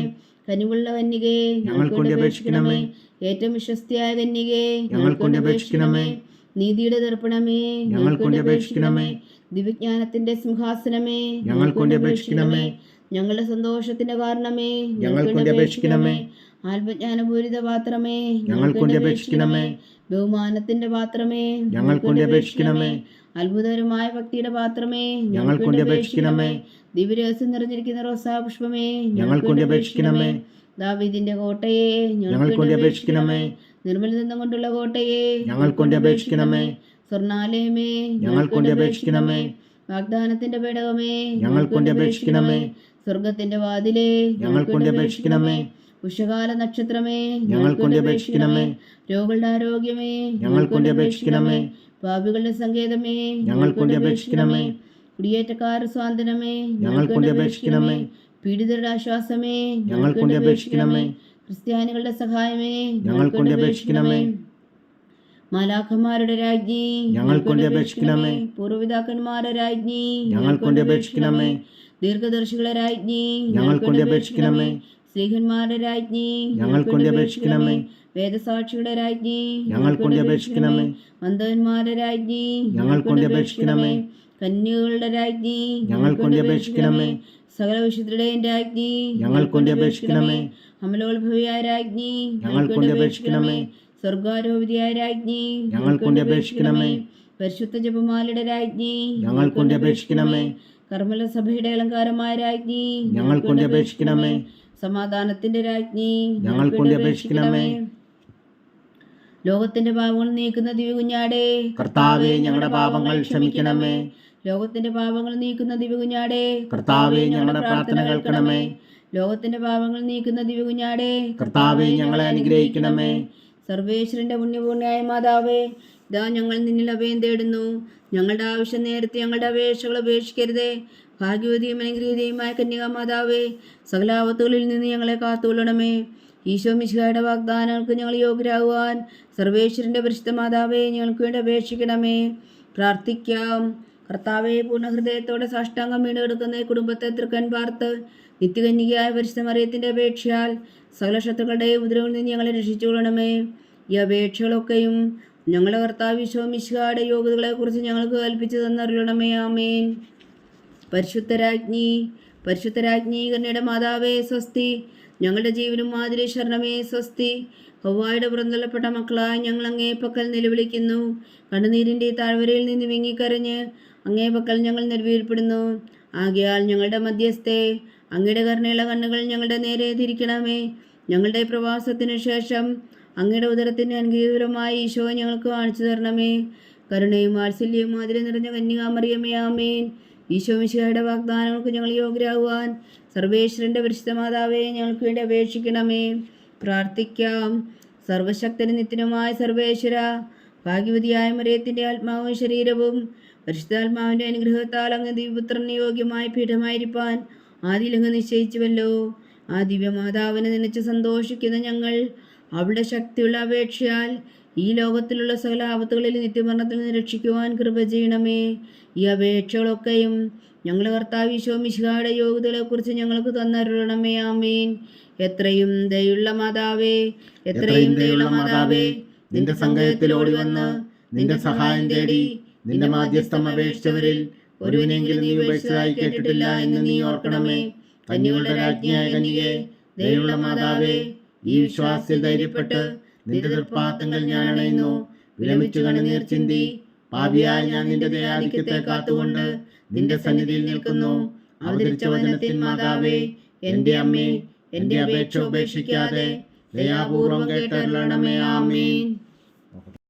കനിവുള്ള കന്യകേ, ഞങ്ങൾക്ക് വേണ്ടി അപേക്ഷിക്കണമേ. ഏറ്റവും വിശ്വസ്തയായ കന്യകേ, ഞങ്ങൾക്ക് വേണ്ടി അപേക്ഷിക്കണമേ. നീതിയുടെ ദർപ്പണമേ, ഞങ്ങൾക്ക് വേണ്ടി അപേക്ഷിക്കണമേ. ദിവ്യജ്ഞാനത്തിന്റെ സിംഹാസനമേ, ഞങ്ങൾക്ക് വേണ്ടി അപേക്ഷിക്കണമേ. ഞങ്ങളുടെ സന്തോഷത്തിന്റെ കാരണമേ, ഞങ്ങൾക്ക് വേണ്ടി അപേക്ഷിക്കണമേ. ആത്മജ്ഞാനപൂരിത പാത്രമേ, ഞങ്ങൾക്ക് വേണ്ടി അപേക്ഷിക്കണമേ. ബഹുമാനത്തിന്റെ പാത്രമേ, ഞങ്ങൾക്ക് വേണ്ടി അപേക്ഷിക്കണമേ. അത്ഭുതകരമായ ഭക്തിയുടെ പാത്രമേ, ഞങ്ങൾക്ക് വേണ്ടി അപേക്ഷിക്കണമേ. ദിവ്യരഹസ്യം നിറഞ്ഞിരിക്കുന്ന റോസാ പുഷ്പമേ, ഞങ്ങൾക്ക് വേണ്ടി അപേക്ഷിക്കണമേ. ദാവീദിന്റെ കോട്ടയെ, ഞങ്ങൾക്ക് വേണ്ടി അപേക്ഷിക്കണമേ. നിർമ്മലദന്തം കൊണ്ടുള്ള കോട്ടയെ, ഞങ്ങൾക്ക് വേണ്ടി അപേക്ഷിക്കണമേ. സ്വർണാലയമേ, ഞങ്ങൾക്ക് വേണ്ടി അപേക്ഷിക്കണമേ. വാഗ്ദാനത്തിന്റെ പേടകമേ, ഞങ്ങൾക്ക് വേണ്ടി അപേക്ഷിക്കണമേ. സ്വർഗത്തിന്റെ വാതിലേ, ഞങ്ങൾക്ക് വേണ്ടി അപേക്ഷിക്കണമേ. ഉഷകാല നക്ഷത്രമേ ഞങ്ങൾക്ക് വേണ്ടി അപേക്ഷിക്കണമേ. രോഗികളുടെ ആരോഗ്യമേ ഞങ്ങൾക്ക് വേണ്ടി അപേക്ഷിക്കണമേ. പാപികളുടെ സങ്കേതമേ ഞങ്ങൾക്ക് വേണ്ടി അപേക്ഷിക്കണമേ. കുടിയേറ്റക്കാരുടെ സ്വാതന്ത്ര്യമേ ഞങ്ങൾക്ക് വേണ്ടി അപേക്ഷിക്കണമേ. പീഡിതരുടെ ആശ്വാസമേ ഞങ്ങൾക്ക് വേണ്ടി അപേക്ഷിക്കണമേ. ക്രിസ്ത്യാനികളുടെ സഹായമേ ഞങ്ങൾക്ക് വേണ്ടി അപേക്ഷിക്കണമേ. മാലാഖമാരുടെ രാജ്ഞി ഞങ്ങൾക്ക് വേണ്ടി അപേക്ഷിക്കണമേ. പൂർവ്വപിതാക്കന്മാരുടെ രാജ്ഞി ഞങ്ങൾക്ക് വേണ്ടി അപേക്ഷിക്കണമേ. ദീർഘദർശികളെ രാജ്ഞി ഞങ്ങൾക്ക് വേണ്ടി അപേക്ഷിക്കണമേ. സ്ത്രീഹന്മാരുടെ രാജ്ഞി ഞങ്ങൾക്ക് വേണ്ടി അപേക്ഷിക്കണമേ. വേദസാക്ഷിയുടെ രാജ്ഞി ഞങ്ങൾക്ക് വേണ്ടി അപേക്ഷിക്കണമേ. മന്ദന്മാരുടെ രാജ്ഞി ഞങ്ങൾക്ക് വേണ്ടി അപേക്ഷിക്കണമേ. കന്യകളുടെ രാജ്ഞി ഞങ്ങൾക്ക് വേണ്ടി അപേക്ഷിക്കണമേ. സകല വിശുദ്ധരുടെയും രാജ്ഞി ഞങ്ങൾക്ക് വേണ്ടി അപേക്ഷിക്കണമേ. അമലോത്ഭവിയായ രാജ്ഞി ഞങ്ങൾക്ക് വേണ്ടി അപേക്ഷിക്കണമേ. സ്വർഗാരോപിതയായ രാജ്ഞി ഞങ്ങൾക്ക് വേണ്ടി അപേക്ഷിക്കണമേ. പരിശുദ്ധ ജപമാലയുടെ രാജ്ഞി ഞങ്ങൾക്ക് വേണ്ടി അപേക്ഷിക്കണമേ. കർമ്മല സഭയുടെ അലങ്കാരമായ രാജ്ഞി ഞങ്ങൾക്ക് വേണ്ടി അപേക്ഷിക്കണമേ. സമാധാനത്തിന്റെ രാജ്ഞി ഞങ്ങൾക്ക് വേണ്ടി അപേക്ഷിക്കണമേ. ലോകത്തിന്റെ പാപങ്ങൾ നീക്കുന്ന ദിവ്യകുഞ്ഞാടേ കർത്താവേ, ഞങ്ങളുടെ പാപങ്ങൾ ക്ഷമിക്കണമേ. ലോകത്തിന്റെ പാപങ്ങൾ നീക്കുന്ന ദിവ്യകുഞ്ഞാടേ കർത്താവേ, ഞങ്ങളുടെ പ്രാർത്ഥന കേൾക്കണമേ. ലോകത്തിന്റെ പാപങ്ങൾ നീക്കുന്ന ദിവ്യകുഞ്ഞാടേ കർത്താവേ, ഞങ്ങളെ അനുഗ്രഹിക്കണമേ. സർവേശ്വരന്റെ പുണ്യപൂർണ്ണയായ മാതാവേ, ഇതാ ഞങ്ങൾ നിന്നിൽ അഭയം തേടുന്നു. ഞങ്ങളുടെ ആവശ്യം നേരത്തെ ഞങ്ങളുടെ അപേക്ഷകൾ ഉപേക്ഷിക്കരുതേ. ഭാഗ്യവതിയും അനുഗ്രഹീതയുമായ കന്യകാ മാതാവേ, സകലാപത്തുകളിൽ നിന്ന് ഞങ്ങളെ കാത്തുകൊള്ളണമേ. ഈശോ മിശിഹായുടെ വാഗ്ദാനങ്ങൾക്ക് ഞങ്ങൾ യോഗ്യരാകുവാൻ സർവേശ്വരന്റെ പരിശുദ്ധ മാതാവേ, ഞങ്ങൾക്ക് വേണ്ടി അപേക്ഷിക്കണമേ. പ്രാർത്ഥിക്കാം. കർത്താവെ, പൂർണ്ണഹൃദയത്തോടെ സാഷ്ടാംഗം വീണ് കിടക്കുന്ന ഈ കുടുംബത്തെ തൃക്കൺ പാർത്ത് നിത്യകന്യകയായ പരിശുദ്ധ മറിയത്തിന്റെ അപേക്ഷയാൽ സകല ശത്രുക്കളുടെയും ഉപദ്രവങ്ങളിൽ നിന്ന് ഞങ്ങളെ രക്ഷിച്ചുകൊള്ളണമേ. ഈ അപേക്ഷകളൊക്കെയും ഞങ്ങളുടെ കർത്താവ് ഈശോ മിശിഹായുടെ യോഗ്യതകളെക്കുറിച്ച് ഞങ്ങൾക്ക് കൽപ്പിച്ചു തന്നറിയണമേ. ആമേൻ. പരിശുദ്ധരാജ്ഞി കന്യയുടെ മാതാവേ സ്വസ്തി. ഞങ്ങളുടെ ജീവനും മാതിരി ശരണമേ സ്വസ്തി. ഹൗവായുടെ പുറന്തള്ളപ്പെട്ട മക്കളായി ഞങ്ങൾ അങ്ങേ പക്കൽ നിലവിളിക്കുന്നു. കണ്ണുനീരിൻ്റെ താഴ്വരയിൽ നിന്ന് വിങ്ങിക്കരഞ്ഞ് അങ്ങേ പക്കൽ ഞങ്ങൾ നെടുവീർപ്പെടുന്നു. ആകയാൽ ഞങ്ങളുടെ മധ്യസ്ഥെ, അങ്ങയുടെ കരുണയുള്ള കണ്ണുകൾ ഞങ്ങളുടെ നേരെ തിരിക്കണമേ. ഞങ്ങളുടെ പ്രവാസത്തിന് ശേഷം അങ്ങയുടെ ഉദരത്തിൻ്റെ അനുഗ്രഹീതമായ ഈശോ ഞങ്ങൾക്ക് കാണിച്ചു തരണമേ. കരുണയും വാത്സല്യവും മാതിരി നിറഞ്ഞ കന്യകാമറിയമേ, ആമേൻ. ഈശോ മിശിഹായുടെ വാഗ്ദാനങ്ങൾക്ക് ഞങ്ങൾ യോഗ്യരാകുവാൻ സർവേശ്വരന്റെ പരിശുദ്ധ മാതാവേ, ഞങ്ങൾക്ക് വേണ്ടി അപേക്ഷിക്കണമേ. പ്രാർത്ഥിക്കാം. സർവശക്തനും നിത്യനുമായ സർവേശ്വര, ഭാഗ്യവതിയായ മറിയത്തിൻ്റെ ആത്മാവും ശരീരവും പരിശുദ്ധാത്മാവിൻ്റെ അനുഗ്രഹത്താൽ അങ്ങ് ദിവ്യപുത്രന് യോഗ്യമായ പീഠമായിരിക്കാൻ ആദിലങ്ങ് നിശ്ചയിച്ചുവല്ലോ. ആ ദിവ്യമാതാവിനെ നനച്ച് സന്തോഷിക്കുന്ന ഞങ്ങൾ അവളുടെ ശക്തിയുള്ള അപേക്ഷയാൽ ഈ ലോകത്തിലുള്ള സകല ആപത്തുകളിൽ നിത്യമരണത്തിൽ നിന്ന് രക്ഷിക്കുവാൻ കൃപ ചെയ്യണമേ. ഈ അപേക്ഷകളൊക്കെയും ഞങ്ങളുടെ കർത്താവ് ഈശോ മിശിഹായുടെ യോഗ്യതകളെക്കുറിച്ച് ഞങ്ങൾക്ക് തന്നരുളണമേ. ആമേൻ. എത്രയും ദയുള്ള മാതാവേ, എത്രയും ദയുള്ള മാതാവേ, നിന്റെ സങ്കേതത്തിൽ ഓടി വന്ന് നിന്റെ സഹായം തേടി നിന്റെ മാധ്യസ്ഥം അപേക്ഷിച്ചവരിൽ ഒരുവിനെങ്കിലും നീ ഉപേക്ഷിച്ചതായി കേട്ടിട്ടില്ല എന്ന് നീ ഓർക്കണമേ. കന്യകളുടെ രാജ്ഞിയായ കന്യകേ, ദയുള്ള മാതാവേ, ഈ വിശ്വാസത്തിൽ ധൈര്യപ്പെട്ട് നിന്റെ തൃപ്പാദങ്ങൾ ഞാൻ അണയുന്നു. വിലമിച്ചു കണ്ണുനീർ ചിന്തി പാപിയായ ഞാൻ നിന്റെ ദയാധിക്യത്തെ കാത്തുകൊണ്ട് നിന്റെ സന്നിധിയിൽ നിൽക്കുന്നു. അവതരിച്ച വചനത്തിൻ മാതാവേ, എന്റെ അമ്മേ, എന്റെ അപേക്ഷ ഉപേക്ഷിക്കാതെ ദയാപൂർവം കേട്ടരുളണമേ. ആമേൻ.